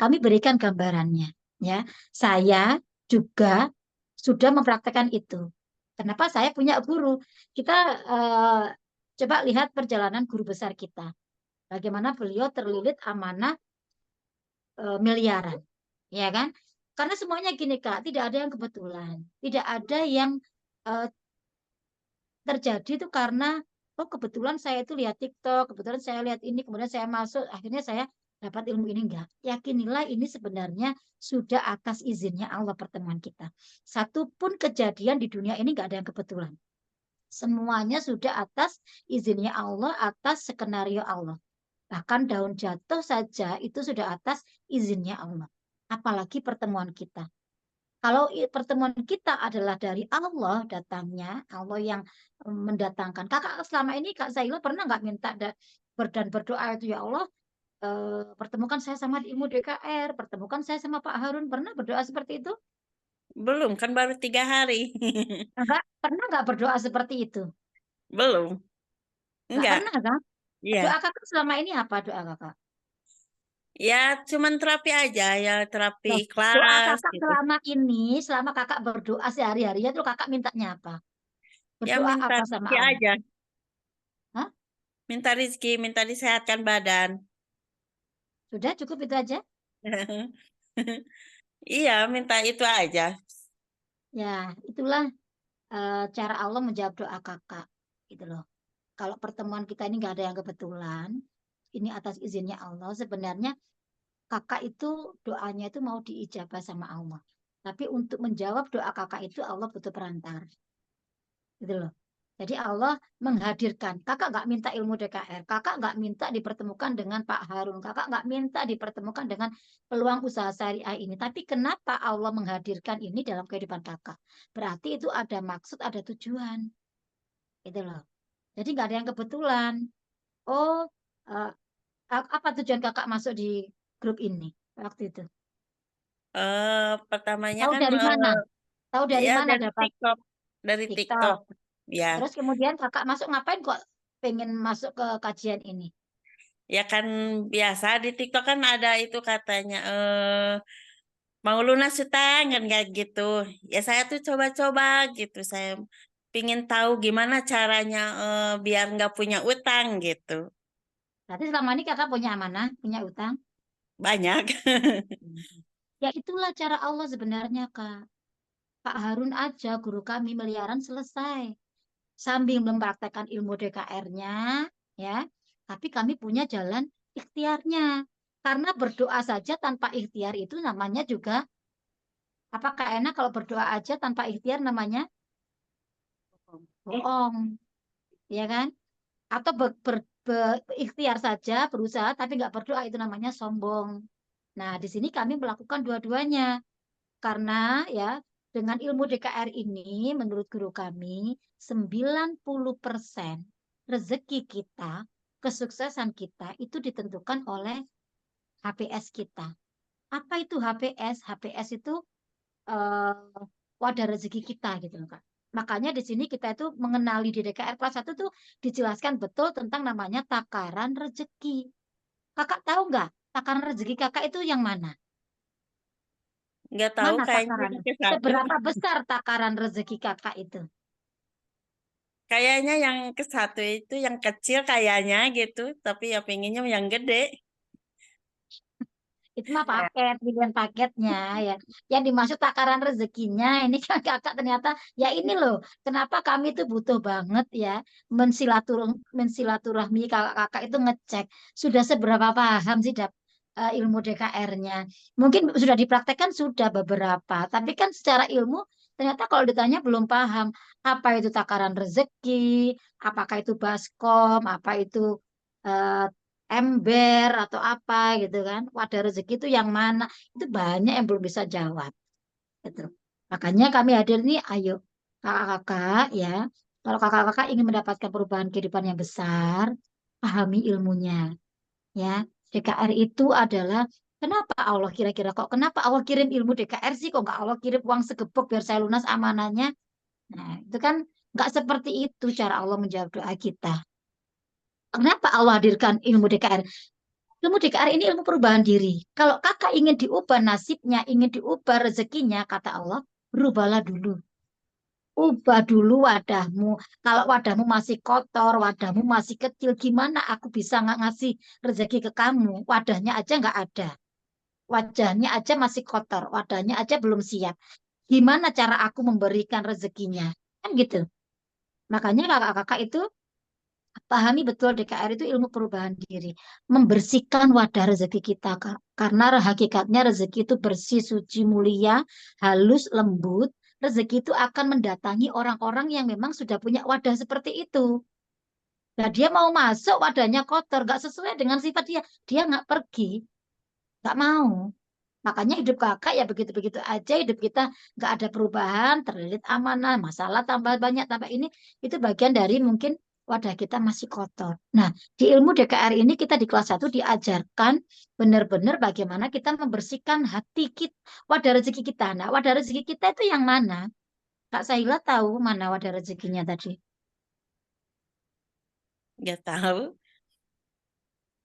kami berikan gambarannya. Ya, saya juga sudah mempraktekkan itu. Kenapa saya punya guru? Kita coba lihat perjalanan guru besar kita. Bagaimana beliau terlilit amanah miliaran, ya kan? Karena semuanya gini Kak, tidak ada yang kebetulan, tidak ada yang eh, terjadi itu karena oh kebetulan saya itu lihat TikTok, kebetulan saya lihat ini, kemudian saya masuk, akhirnya saya dapat ilmu ini enggak. Yakinilah ini sebenarnya sudah atas izinnya Allah pertemuan kita. Satu pun kejadian di dunia ini enggak ada yang kebetulan. Semuanya sudah atas izinnya Allah, atas skenario Allah. Bahkan daun jatuh saja itu sudah atas izinnya Allah. Apalagi pertemuan kita. Kalau pertemuan kita adalah dari Allah datangnya, Allah yang mendatangkan. Kakak selama ini Kak Zaila pernah nggak minta dan berdoa itu ya Allah, pertemukan saya sama ilmu DKR, pertemukan saya sama Pak Harun. Pernah berdoa seperti itu? belum kan baru 3 hari. Enggak, pernah nggak berdoa seperti itu? Belum, Nggak enggak. pernah kan? Doa Iya, kakak selama ini apa doa kakak? ya cuman terapi aja, ya terapi Loh, doa ikhlas kakak gitu. selama ini, selama kakak berdoa sehari-harinya tuh kakak mintanya apa? Ya Berdoa minta apa sama rezeki Allah? aja, Hah? minta rezeki, minta disehatkan badan. Sudah cukup itu aja? Iya, minta itu aja. Ya, itulah cara Allah menjawab doa kakak. Gitu loh. Kalau pertemuan kita ini nggak ada yang kebetulan, ini atas izinnya Allah. Sebenarnya kakak itu doanya itu mau diijabah sama Allah. Tapi untuk menjawab doa kakak itu Allah butuh perantara. Gitu loh. Jadi Allah menghadirkan. Kakak nggak minta ilmu DKR. Kakak nggak minta dipertemukan dengan Pak Harun. Kakak nggak minta dipertemukan dengan peluang usaha syariah ini. Tapi kenapa Allah menghadirkan ini dalam kehidupan kakak? Berarti itu ada maksud, ada tujuan. Gitu loh. Jadi nggak ada yang kebetulan. Oh, eh, apa tujuan kakak masuk di grup ini? waktu itu? Pertamanya Tahu kan dari mana? Tahu dari ya mana dari dapat TikTok, dari TikTok. TikTok? Ya, Terus kemudian kakak masuk ngapain kok pengen masuk ke kajian ini? ya kan biasa di TikTok kan ada itu katanya mau lunas utang kan kayak gitu. Ya saya tuh coba-coba gitu. Saya pingin tahu gimana caranya biar nggak punya utang gitu. Berarti selama ini kakak punya amanah, punya utang? Banyak. Ya itulah cara Allah sebenarnya Kak. Pak Harun aja guru kami miliaran selesai. Sambil mempraktekkan ilmu DKR-nya, ya, tapi kami punya jalan ikhtiarnya. Karena berdoa saja tanpa ikhtiar itu namanya juga, apakah enak kalau berdoa aja tanpa ikhtiar namanya bohong, ya kan? Atau ikhtiar saja berusaha tapi nggak berdoa itu namanya sombong. Nah, di sini kami melakukan dua-duanya. Karena ya dengan ilmu DKR ini menurut guru kami 90% rezeki kita, kesuksesan kita itu ditentukan oleh HPS kita. Apa itu HPS? HPS itu eh, wadah rezeki kita gitu loh Kak. Makanya di sini kita itu mengenali di DKR kelas 1 tuh dijelaskan betul tentang namanya takaran rezeki. Kakak tahu nggak takaran rezeki kakak itu yang mana? Nggak tahu Mana kayaknya takaran? yang ke satu. Seberapa besar takaran rezeki kakak itu? Kayaknya yang ke satu itu yang kecil kayaknya gitu. Tapi ya pengennya yang gede. Itu mah Ya. paket, pilihan paketnya ya. Yang dimaksud takaran rezekinya ini kan kakak ternyata ya ini loh. Kenapa kami tuh butuh banget ya mensilaturahmi kakak-kakak itu ngecek sudah seberapa paham sih ilmu DKR-nya. Mungkin sudah dipraktekkan sudah beberapa, tapi kan secara ilmu ternyata kalau ditanya belum paham apa itu takaran rezeki, apakah itu baskom, apa itu eh, ember atau apa gitu kan. Wadah rezeki itu yang mana? Itu banyak yang belum bisa jawab gitu. Makanya kami hadir nih, ayo kakak-kakak ya. Kalau kakak-kakak ingin mendapatkan perubahan kehidupan yang besar, pahami ilmunya ya. DKR itu adalah kenapa Allah kira-kira kok kenapa Allah kirim ilmu DKR sih kok nggak Allah kirim uang segebok biar saya lunas amanahnya. Nah, itu kan nggak seperti itu cara Allah menjawab doa kita. Kenapa Allah hadirkan ilmu DKR? Ilmu DKR ini ilmu perubahan diri. Kalau kakak ingin diubah nasibnya, ingin diubah rezekinya, kata Allah, berubahlah dulu. Ubah dulu wadahmu. Kalau wadahmu masih kotor, wadahmu masih kecil, gimana aku bisa nggak ngasih rezeki ke kamu? Wadahnya aja nggak ada. Wajahnya aja masih kotor, wadahnya aja belum siap. Gimana cara aku memberikan rezekinya? Kan gitu. Makanya kakak-kakak itu pahami betul DKR itu ilmu perubahan diri. Membersihkan wadah rezeki kita, Kak. Karena hakikatnya rezeki itu bersih, suci, mulia, halus, lembut. Rezeki itu akan mendatangi orang-orang yang memang sudah punya wadah seperti itu. Nah, dia mau masuk wadahnya kotor, gak sesuai dengan sifat dia. Dia nggak pergi, nggak mau. Makanya hidup kakak ya begitu-begitu aja, hidup kita nggak ada perubahan, terlilit amanah, masalah tambah banyak, tambah ini, itu bagian dari mungkin wadah kita masih kotor. Nah, di ilmu DKR ini kita di kelas 1 diajarkan benar-benar bagaimana kita membersihkan hati kita, wadah rezeki kita. Nah, wadah rezeki kita itu yang mana? Kak Saila tahu mana wadah rezekinya tadi? Nggak tahu.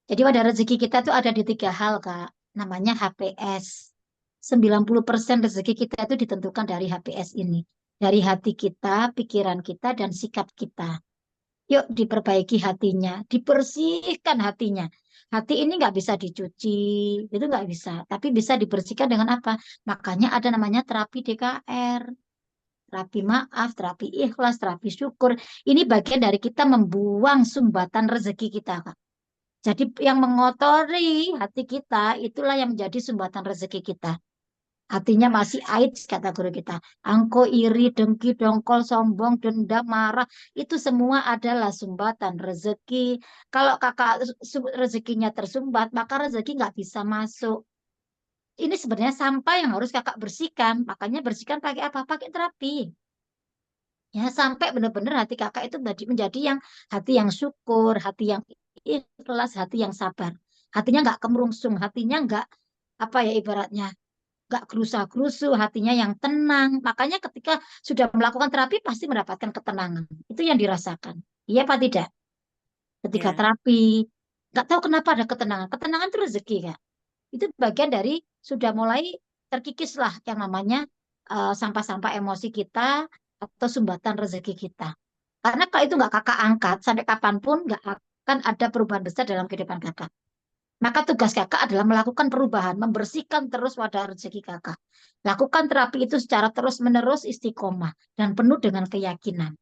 Jadi wadah rezeki kita itu ada di 3 hal, Kak. Namanya HPS. 90% rezeki kita itu ditentukan dari HPS ini. Dari hati kita, pikiran kita, dan sikap kita. Yuk diperbaiki hatinya, dibersihkan hatinya. Hati ini nggak bisa dicuci, itu nggak bisa. Tapi bisa dibersihkan dengan apa? Makanya ada namanya terapi DKR. Terapi maaf, terapi ikhlas, terapi syukur. Ini bagian dari kita membuang sumbatan rezeki kita, Kak. Jadi yang mengotori hati kita itulah yang menjadi sumbatan rezeki kita. Hatinya masih AIDS kata guru kita. Angko, iri, dengki, dongkol, sombong, dendam, marah. Itu semua adalah sumbatan rezeki. Kalau kakak rezekinya tersumbat, maka rezeki nggak bisa masuk. Ini sebenarnya sampah yang harus kakak bersihkan. Makanya bersihkan pakai apa? Pakai terapi. Ya, sampai benar-benar hati kakak itu menjadi yang hati yang syukur, hati yang ikhlas, hati yang sabar. Hatinya nggak kemerungsung, hatinya nggak apa ya ibaratnya, nggak gerusa-gerusu, hatinya yang tenang. Makanya ketika sudah melakukan terapi pasti mendapatkan ketenangan. Itu yang dirasakan. Iya apa tidak? Ketika Ya. terapi, nggak tahu kenapa ada ketenangan. Ketenangan itu rezeki, Kak. Itu bagian dari sudah mulai terkikislah yang namanya sampah-sampah emosi kita atau sumbatan rezeki kita. Karena kalau itu nggak kakak angkat, sampai kapanpun nggak akan ada perubahan besar dalam kehidupan kakak. Maka tugas kakak adalah melakukan perubahan, membersihkan terus wadah rezeki kakak. Lakukan terapi itu secara terus-menerus istiqomah dan penuh dengan keyakinan.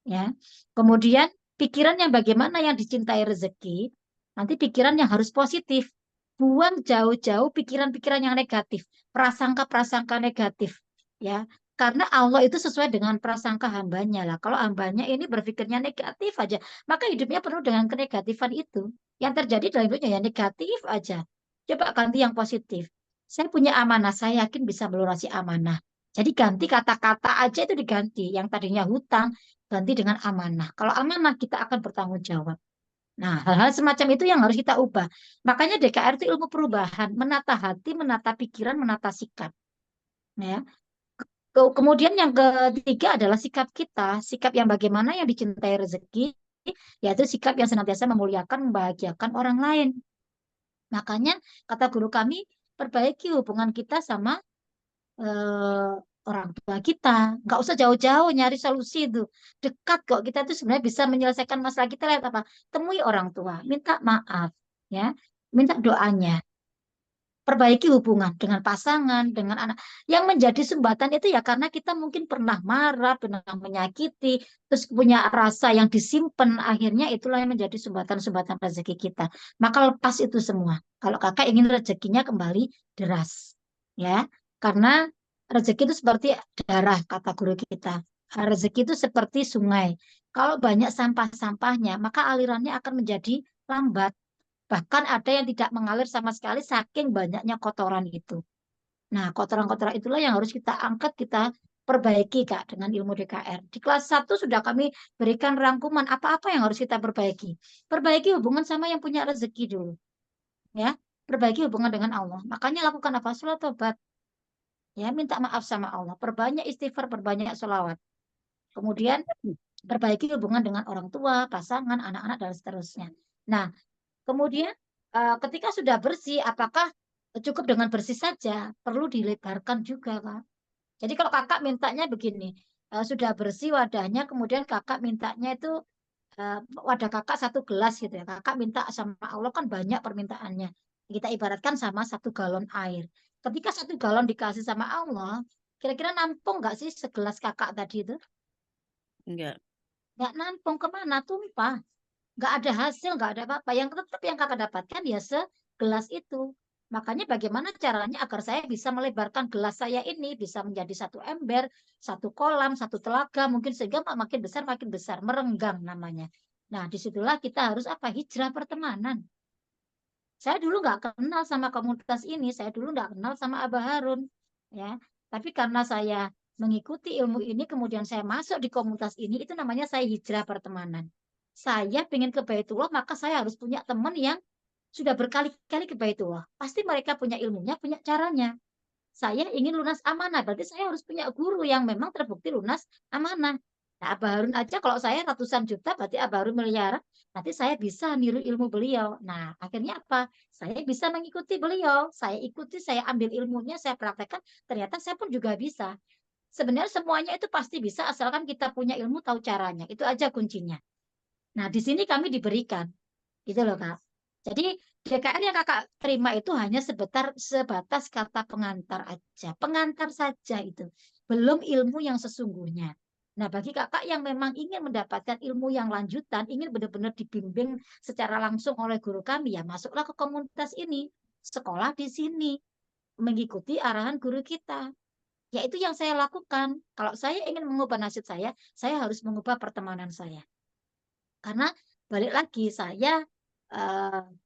Ya, kemudian pikiran yang bagaimana yang dicintai rezeki, nanti pikiran yang harus positif. Buang jauh-jauh pikiran-pikiran yang negatif, prasangka-prasangka negatif. Ya, karena Allah itu sesuai dengan prasangka hambanya lah. Kalau hambanya ini berpikirnya negatif aja, maka hidupnya penuh dengan kenegatifan itu. Yang terjadi dalam hidupnya ya negatif aja. Coba ganti yang positif. Saya punya amanah, saya yakin bisa melunasi amanah. Jadi ganti kata-kata aja itu diganti. Yang tadinya hutang, ganti dengan amanah. Kalau amanah kita akan bertanggung jawab. Nah, hal-hal semacam itu yang harus kita ubah. Makanya DKR itu ilmu perubahan, menata hati, menata pikiran, menata sikap. Ya. Kemudian yang ketiga adalah sikap kita, sikap yang bagaimana yang dicintai rezeki, yaitu sikap yang senantiasa memuliakan, membahagiakan orang lain. Makanya kata guru kami, perbaiki hubungan kita sama orang tua kita. Nggak usah jauh-jauh nyari solusi itu. Dekat kok kita tuh sebenarnya bisa menyelesaikan masalah kita lewat apa? Temui orang tua, minta maaf, ya, minta doanya. Perbaiki hubungan dengan pasangan, dengan anak. Yang menjadi sumbatan itu ya karena kita mungkin pernah marah, pernah menyakiti, terus punya rasa yang disimpan. Akhirnya itulah yang menjadi sumbatan-sumbatan rezeki kita. Maka lepas itu semua. Kalau kakak ingin rezekinya kembali deras, ya, karena rezeki itu seperti darah, kata guru kita. Rezeki itu seperti sungai. Kalau banyak sampah-sampahnya, maka alirannya akan menjadi lambat. Bahkan ada yang tidak mengalir sama sekali saking banyaknya kotoran itu. Nah, kotoran-kotoran itulah yang harus kita angkat, kita perbaiki, Kak, dengan ilmu DKR. Di kelas 1 sudah kami berikan rangkuman apa-apa yang harus kita perbaiki. Perbaiki hubungan sama yang punya rezeki dulu. Ya, perbaiki hubungan dengan Allah. Makanya lakukan apa? Sholat tobat. Ya, minta maaf sama Allah. Perbanyak istighfar, perbanyak sholawat. Kemudian perbaiki hubungan dengan orang tua, pasangan, anak-anak, dan seterusnya. Nah, kemudian ketika sudah bersih, apakah cukup dengan bersih saja? Perlu dilebarkan juga, Kak. Jadi kalau kakak mintanya begini, sudah bersih wadahnya, kemudian kakak mintanya itu wadah kakak 1 gelas gitu ya. Kakak minta sama Allah kan banyak permintaannya. Kita ibaratkan sama 1 galon air. Ketika 1 galon dikasih sama Allah, kira-kira nampung nggak sih segelas kakak tadi itu? Enggak. Nggak nampung, kemana? Tumpah. Nggak ada hasil, nggak ada apa-apa. Yang tetap yang kakak dapatkan ya segelas itu. Makanya bagaimana caranya agar saya bisa melebarkan gelas saya ini bisa menjadi 1 ember, 1 kolam, 1 telaga, mungkin sehingga makin besar, merenggang namanya. Nah, disitulah kita harus apa? Hijrah pertemanan. Saya dulu nggak kenal sama komunitas ini, saya dulu nggak kenal sama Abah Harun, ya. Tapi karena saya mengikuti ilmu ini, kemudian saya masuk di komunitas ini, itu namanya saya hijrah pertemanan. Saya ingin ke Baitullah, maka saya harus punya teman yang sudah berkali-kali ke Baitullah. Pasti mereka punya ilmunya, punya caranya. Saya ingin lunas amanah, berarti saya harus punya guru yang memang terbukti lunas amanah. Nah, Abah Harun aja kalau saya ratusan juta, berarti Abah Harun miliaran, nanti saya bisa niru ilmu beliau. Nah, akhirnya apa? Saya bisa mengikuti beliau. Saya ikuti, saya ambil ilmunya, saya praktekkan, ternyata saya pun juga bisa. Sebenarnya semuanya itu pasti bisa, asalkan kita punya ilmu, tahu caranya. Itu aja kuncinya. Nah, di sini kami diberikan. Gitu loh, Kak. Jadi DKR yang kakak terima itu hanya sebatas kata pengantar aja. Pengantar saja itu. Belum ilmu yang sesungguhnya. Nah, bagi kakak yang memang ingin mendapatkan ilmu yang lanjutan, ingin benar-benar dibimbing secara langsung oleh guru kami, ya masuklah ke komunitas ini. Sekolah di sini. Mengikuti arahan guru kita. Ya itu yang saya lakukan. Kalau saya ingin mengubah nasib saya harus mengubah pertemanan saya. Karena balik lagi, saya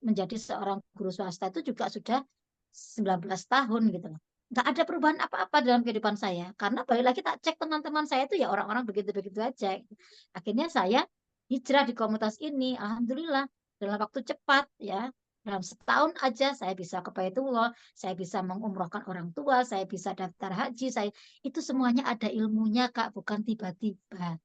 menjadi seorang guru swasta itu juga sudah 19 tahun gitu loh. Nggak ada perubahan apa-apa dalam kehidupan saya. Karena balik lagi tak cek teman-teman saya itu ya orang-orang begitu-begitu aja. Akhirnya saya hijrah di komunitas ini. Alhamdulillah dalam waktu cepat ya. Dalam setahun aja saya bisa ke Baitullah, saya bisa mengumrohkan orang tua, saya bisa daftar haji, itu semuanya ada ilmunya Kak, bukan tiba-tiba.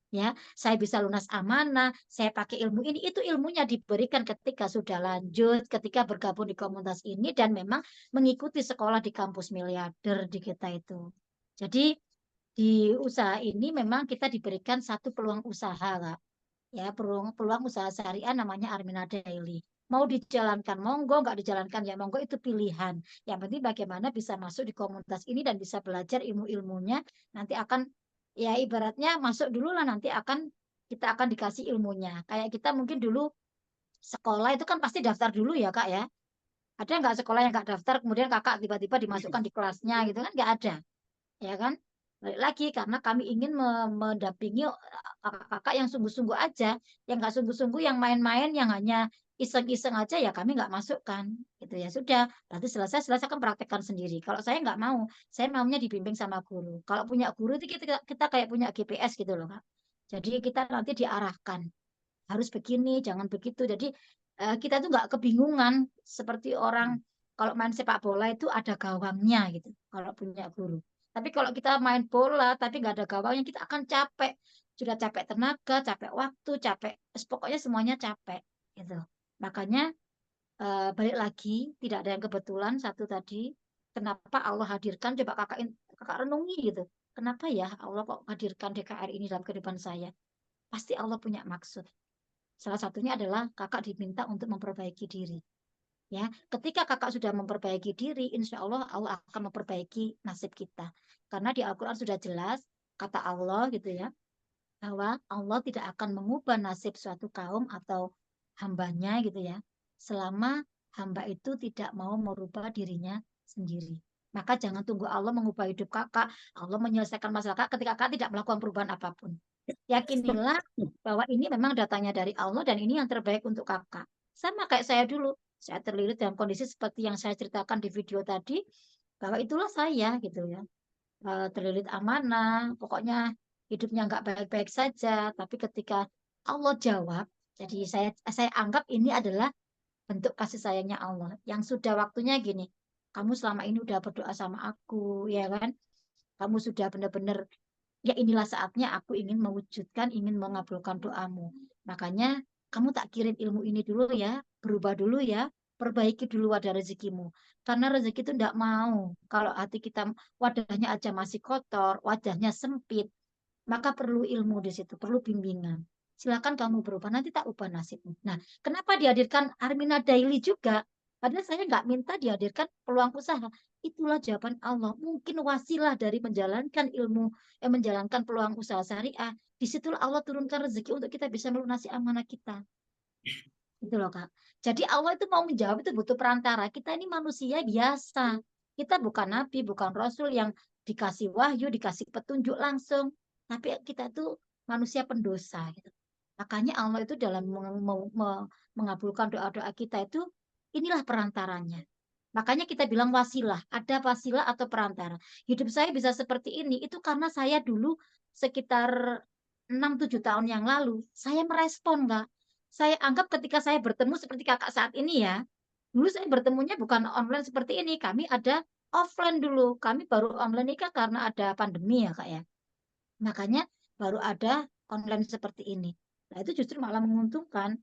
Ya, saya bisa lunas amanah, saya pakai ilmu ini, itu ilmunya diberikan ketika sudah lanjut, ketika bergabung di komunitas ini dan memang mengikuti sekolah di kampus miliarder di kita itu. Jadi di usaha ini memang kita diberikan satu peluang usaha, Kak. Ya, peluang usaha syariah namanya Armina Daily. Mau dijalankan monggo, nggak dijalankan ya monggo, itu pilihan. Yang penting bagaimana bisa masuk di komunitas ini dan bisa belajar ilmu-ilmunya. Nanti akan ya ibaratnya masuk dulu lah, nanti kita akan dikasih ilmunya. Kayak kita mungkin dulu sekolah itu kan pasti daftar dulu ya Kak ya. Ada nggak sekolah yang nggak daftar kemudian kakak tiba-tiba dimasukkan di kelasnya gitu kan, nggak ada, ya kan? Balik lagi karena kami ingin mendampingi kakak-kakak yang sungguh-sungguh aja, yang nggak sungguh-sungguh, yang main-main, yang hanya iseng-iseng aja ya kami nggak masukkan, gitu ya sudah. Berarti selesai kan praktekkan sendiri. Kalau saya nggak mau, saya maunya dibimbing sama guru. Kalau punya guru itu kita kayak punya GPS gitu loh Kak. Jadi kita nanti diarahkan harus begini, jangan begitu. Jadi kita tuh nggak kebingungan seperti orang kalau main sepak bola itu ada gawangnya gitu. Kalau punya guru. Tapi kalau kita main bola tapi nggak ada gawangnya, kita akan capek. Sudah capek tenaga, capek waktu, capek, pokoknya semuanya capek gitu. Makanya balik lagi, tidak ada yang kebetulan satu tadi. Kenapa Allah hadirkan? Coba kakak renungi gitu. Kenapa ya Allah kok hadirkan DKR ini dalam kehidupan saya? Pasti Allah punya maksud. Salah satunya adalah kakak diminta untuk memperbaiki diri. Ya, ketika kakak sudah memperbaiki diri, insya Allah Allah akan memperbaiki nasib kita. Karena di Al-Quran sudah jelas kata Allah gitu ya, bahwa Allah tidak akan mengubah nasib suatu kaum atau hambanya gitu ya, selama hamba itu tidak mau merubah dirinya sendiri. Maka jangan tunggu Allah mengubah hidup kakak, Allah menyelesaikan masalah kakak ketika kakak tidak melakukan perubahan apapun. Yakinilah bahwa ini memang datangnya dari Allah dan ini yang terbaik untuk kakak. Sama kayak saya dulu, saya terlilit dalam kondisi seperti yang saya ceritakan di video tadi, bahwa itulah saya gitu ya. Terlilit amanah, pokoknya hidupnya nggak baik-baik saja. Tapi ketika Allah jawab, jadi saya anggap ini adalah bentuk kasih sayangnya Allah. Yang sudah waktunya gini, kamu selama ini udah berdoa sama aku, ya kan? Kamu sudah benar-benar, ya inilah saatnya aku ingin mewujudkan, ingin mengabulkan doamu. Makanya kamu tak kirim ilmu ini dulu ya, berubah dulu ya, perbaiki dulu wadah rezekimu. Karena rezeki itu tidak mau. Kalau hati kita wadahnya aja masih kotor, wajahnya sempit, maka perlu ilmu di situ, perlu bimbingan. Silakan kamu berubah, nanti tak ubah nasibmu. Nah, kenapa dihadirkan Armina Daily juga? Padahal saya nggak minta dihadirkan peluang usaha. Itulah jawaban Allah. Mungkin wasilah dari menjalankan ilmu, menjalankan peluang usaha syariah. Disitulah Allah turunkan rezeki untuk kita bisa melunasi amanah kita. Gitu loh, Kak. Jadi Allah itu mau menjawab itu butuh perantara. Kita ini manusia biasa. Kita bukan nabi, bukan rasul yang dikasih wahyu, dikasih petunjuk langsung. Tapi kita itu manusia pendosa gitu. Makanya Allah itu dalam mengabulkan doa-doa kita itu inilah perantaranya. Makanya kita bilang wasilah, ada wasilah atau perantara. Hidup saya bisa seperti ini itu karena saya dulu sekitar 6-7 tahun yang lalu saya merespon, Kak. Saya anggap ketika saya bertemu seperti kakak saat ini ya, dulu saya bertemunya bukan online seperti ini. Kami ada offline dulu. Kami baru online ini kan karena ada pandemi ya Kak ya. Makanya baru ada online seperti ini. Nah itu justru malah menguntungkan.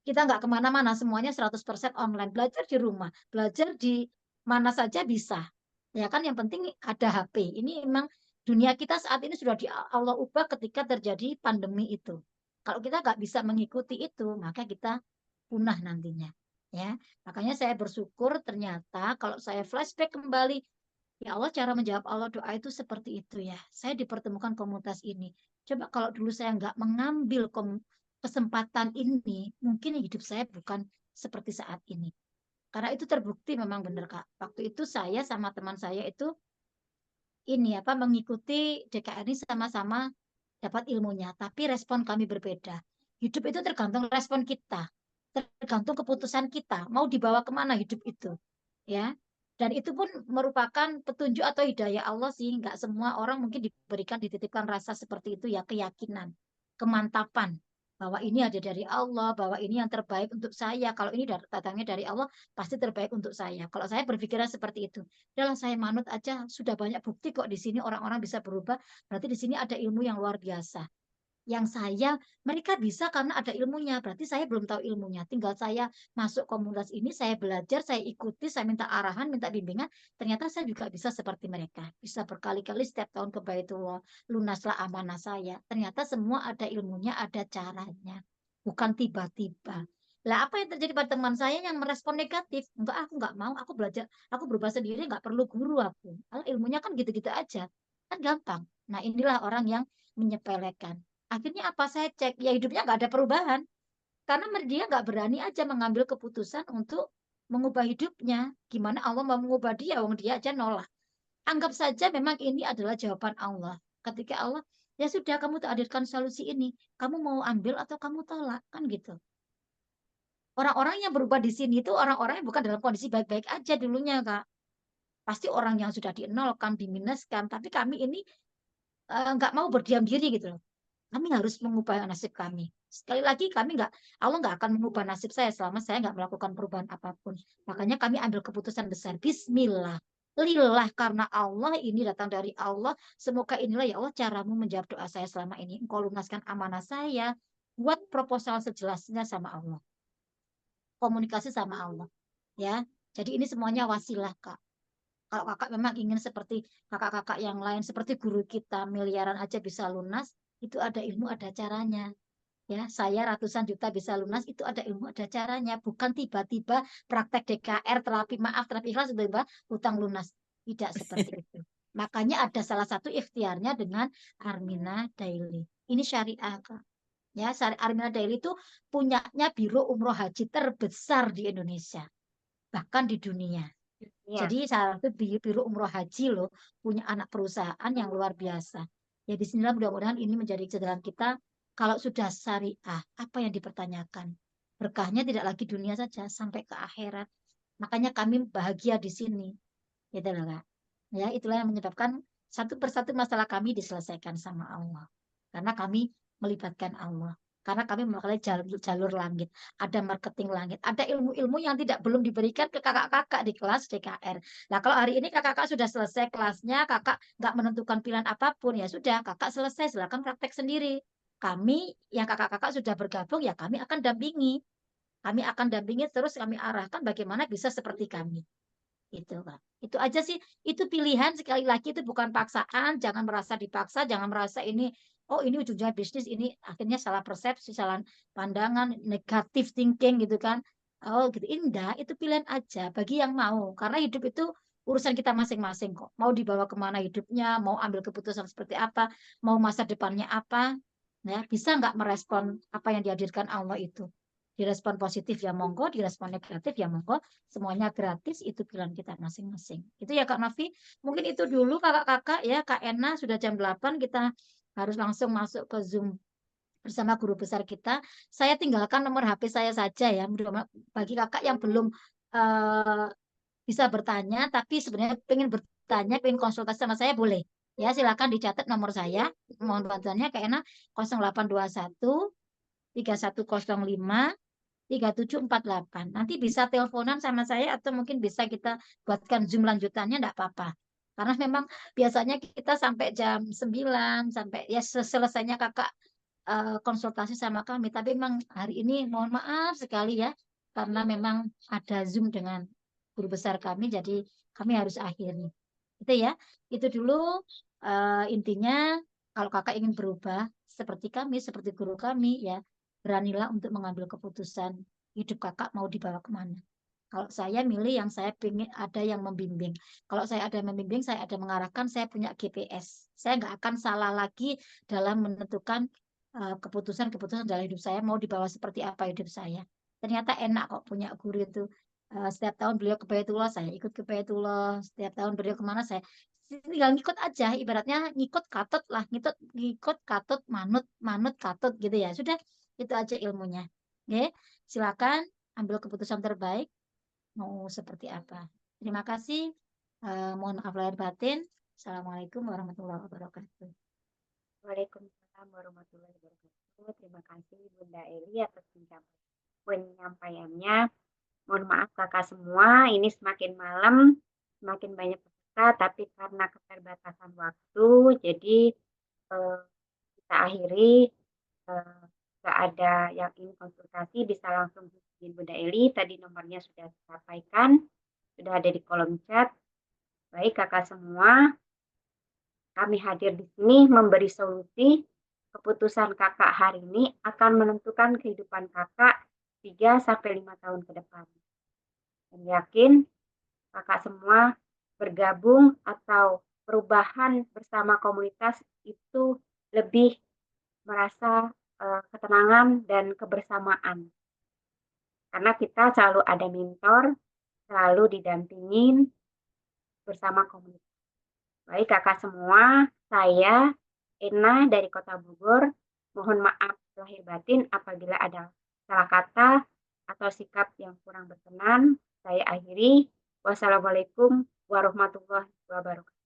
Kita nggak kemana-mana, semuanya 100% online. Belajar di rumah, belajar di mana saja bisa. Ya kan yang penting ada HP. Ini memang dunia kita saat ini sudah di Allah ubah ketika terjadi pandemi itu. Kalau kita nggak bisa mengikuti itu, maka kita punah nantinya. Ya, makanya saya bersyukur ternyata kalau saya flashback kembali, ya Allah cara menjawab Allah doa itu seperti itu ya. Saya dipertemukan komunitas ini. Coba kalau dulu saya nggak mengambil kesempatan ini, mungkin hidup saya bukan seperti saat ini. Karena itu terbukti memang benar Kak. Waktu itu saya sama teman saya itu ini apa mengikuti DKR ini sama-sama dapat ilmunya, tapi respon kami berbeda. Hidup itu tergantung respon kita, tergantung keputusan kita, mau dibawa kemana hidup itu, ya. Dan itu pun merupakan petunjuk atau hidayah Allah sih, nggak semua orang mungkin dititipkan rasa seperti itu ya, keyakinan, kemantapan bahwa ini ada dari Allah, bahwa ini yang terbaik untuk saya. Kalau ini datangnya dari Allah, pasti terbaik untuk saya. Kalau saya berpikiran seperti itu, adalah saya manut aja, sudah banyak bukti kok di sini orang-orang bisa berubah. Berarti di sini ada ilmu yang luar biasa. Yang mereka bisa karena ada ilmunya. Berarti saya belum tahu ilmunya. Tinggal saya masuk komunitas ini, saya belajar, saya ikuti, saya minta arahan, minta bimbingan. Ternyata saya juga bisa seperti mereka. Bisa berkali-kali setiap tahun ke Baitullah. Lunaslah amanah saya. Ternyata semua ada ilmunya, ada caranya. Bukan tiba-tiba. Lah apa yang terjadi pada teman saya yang merespon negatif? Enggak, aku enggak mau, aku belajar, aku berubah sendiri, enggak perlu guru aku. Kalau ilmunya kan gitu-gitu aja. Kan gampang. Nah inilah orang yang menyepelekan. Akhirnya apa saya cek, ya hidupnya nggak ada perubahan. Karena dia nggak berani aja mengambil keputusan untuk mengubah hidupnya. Gimana Allah mau mengubah dia, wong dia aja nolak. Anggap saja memang ini adalah jawaban Allah. Ketika Allah, ya sudah kamu takdirkan solusi ini. Kamu mau ambil atau kamu tolak, kan gitu. Orang-orang yang berubah di sini itu orang-orang yang bukan dalam kondisi baik-baik aja dulunya, Kak. Pasti orang yang sudah dienolkan, diminuskan. Tapi kami ini nggak mau berdiam diri gitu loh. Kami harus mengubah nasib kami. Sekali lagi Allah nggak akan mengubah nasib saya selama saya nggak melakukan perubahan apapun. Makanya kami ambil keputusan besar. Bismillah. Lillah karena Allah ini datang dari Allah. Semoga inilah ya Allah caramu menjawab doa saya selama ini. Engkau lunaskan amanah saya. Buat proposal sejelasnya sama Allah. Komunikasi sama Allah. Ya. Jadi ini semuanya wasilah, Kak. Kalau kakak memang ingin seperti kakak-kakak yang lain, seperti guru kita, miliaran aja bisa lunas, itu ada ilmu, ada caranya. Ya, saya ratusan juta bisa lunas, itu ada ilmu, ada caranya. Bukan tiba-tiba praktek DKR, terapi ikhlas, tiba-tiba hutang lunas. Tidak seperti itu. Makanya ada salah satu ikhtiarnya dengan Armina Daily. Ini syariah, Kak. Ya, Armina Daily itu punyanya biro umroh haji terbesar di Indonesia. Bahkan di dunia. Ya, Jadi salah satu biro umroh haji loh punya anak perusahaan yang luar biasa. Ya di sinilah mudah-mudahan ini menjadi jalan kita. Kalau sudah syariah, apa yang dipertanyakan? Berkahnya tidak lagi dunia saja, sampai ke akhirat. Makanya kami bahagia di sini. Gitu loh, Kak. Ya, itulah yang menyebabkan satu persatu masalah kami diselesaikan sama Allah. Karena kami melibatkan Allah. Karena kami memakai jalur langit. Ada marketing langit. Ada ilmu-ilmu yang belum diberikan ke kakak-kakak di kelas DKR. Nah, kalau hari ini kakak-kakak sudah selesai kelasnya, kakak nggak menentukan pilihan apapun, ya sudah, kakak selesai, silakan praktek sendiri. Kami yang kakak-kakak sudah bergabung, ya kami akan dampingi. Kami akan dampingi terus kami arahkan bagaimana bisa seperti kami. Itu, Kak. Itu aja sih. Itu pilihan sekali lagi itu bukan paksaan. Jangan merasa dipaksa. Jangan merasa ini, oh ini ujungnya bisnis. Ini akhirnya salah persepsi, salah pandangan, negatif thinking gitu kan. Oh gitu. Indah, itu pilihan aja bagi yang mau. Karena hidup itu urusan kita masing-masing kok. Mau dibawa kemana hidupnya, mau ambil keputusan seperti apa, mau masa depannya apa. Ya, bisa nggak merespon apa yang dihadirkan Allah itu. Direspon positif ya monggo, direspon negatif ya monggo. Semuanya gratis, itu pilihan kita masing-masing. Itu ya Kak Novi. Mungkin itu dulu kakak-kakak ya. Kak Ena sudah jam 8 kita harus langsung masuk ke Zoom bersama guru besar kita. Saya tinggalkan nomor HP saya saja ya. Bagi kakak yang belum eh, bisa bertanya, tapi sebenarnya pengen bertanya, pengen konsultasi sama saya boleh. Ya silakan dicatat nomor saya. Mohon bantuannya Kak Ena 0821 3105 3748. Nanti bisa teleponan sama saya atau mungkin bisa kita buatkan Zoom lanjutannya enggak apa-apa. Karena memang biasanya kita sampai jam 9 sampai ya selesainya Kakak konsultasi sama kami. Tapi memang hari ini mohon maaf sekali ya karena memang ada Zoom dengan guru besar kami jadi kami harus akhiri. Itu ya. Itu dulu intinya kalau Kakak ingin berubah seperti kami, seperti guru kami ya beranilah untuk mengambil keputusan hidup kakak mau dibawa kemana. Kalau saya milih yang saya ingin ada yang membimbing. Kalau saya ada membimbing, saya ada mengarahkan, saya punya GPS. Saya nggak akan salah lagi dalam menentukan keputusan-keputusan dalam hidup saya mau dibawa seperti apa hidup saya. Ternyata enak kok punya guru itu. Setiap tahun beliau ke Baitullah, saya ikut ke Baitullah. Setiap tahun beliau kemana saya tinggal ngikut aja. Ibaratnya ngikut katut lah, ngikut katut manut manut katut gitu ya. Sudah itu aja ilmunya. Oke, silakan ambil keputusan terbaik mau seperti apa. Terima kasih. Mohon maaf lahir batin. Assalamualaikum warahmatullahi wabarakatuh. Waalaikumsalam warahmatullahi wabarakatuh. Terima kasih Bunda Eli atas penyampaiannya. Mohon maaf kakak semua, ini semakin malam, semakin banyak peserta, tapi karena keterbatasan waktu, jadi kita akhiri. Nggak ada yang ingin konsultasi, bisa langsung hubungin Bunda Eli. Tadi nomornya sudah saya sampaikan, sudah ada di kolom chat. Baik kakak semua, kami hadir di sini memberi solusi. Keputusan kakak hari ini akan menentukan kehidupan kakak 3-5 tahun ke depan. Dan yakin kakak semua bergabung atau perubahan bersama komunitas itu lebih merasa ketenangan dan kebersamaan. Karena kita selalu ada mentor, selalu didampingin bersama komunitas. Baik kakak semua, saya Ena dari Kota Bogor. Mohon maaf lahir batin apabila ada salah kata atau sikap yang kurang berkenan. Saya akhiri. Wassalamualaikum warahmatullahi wabarakatuh.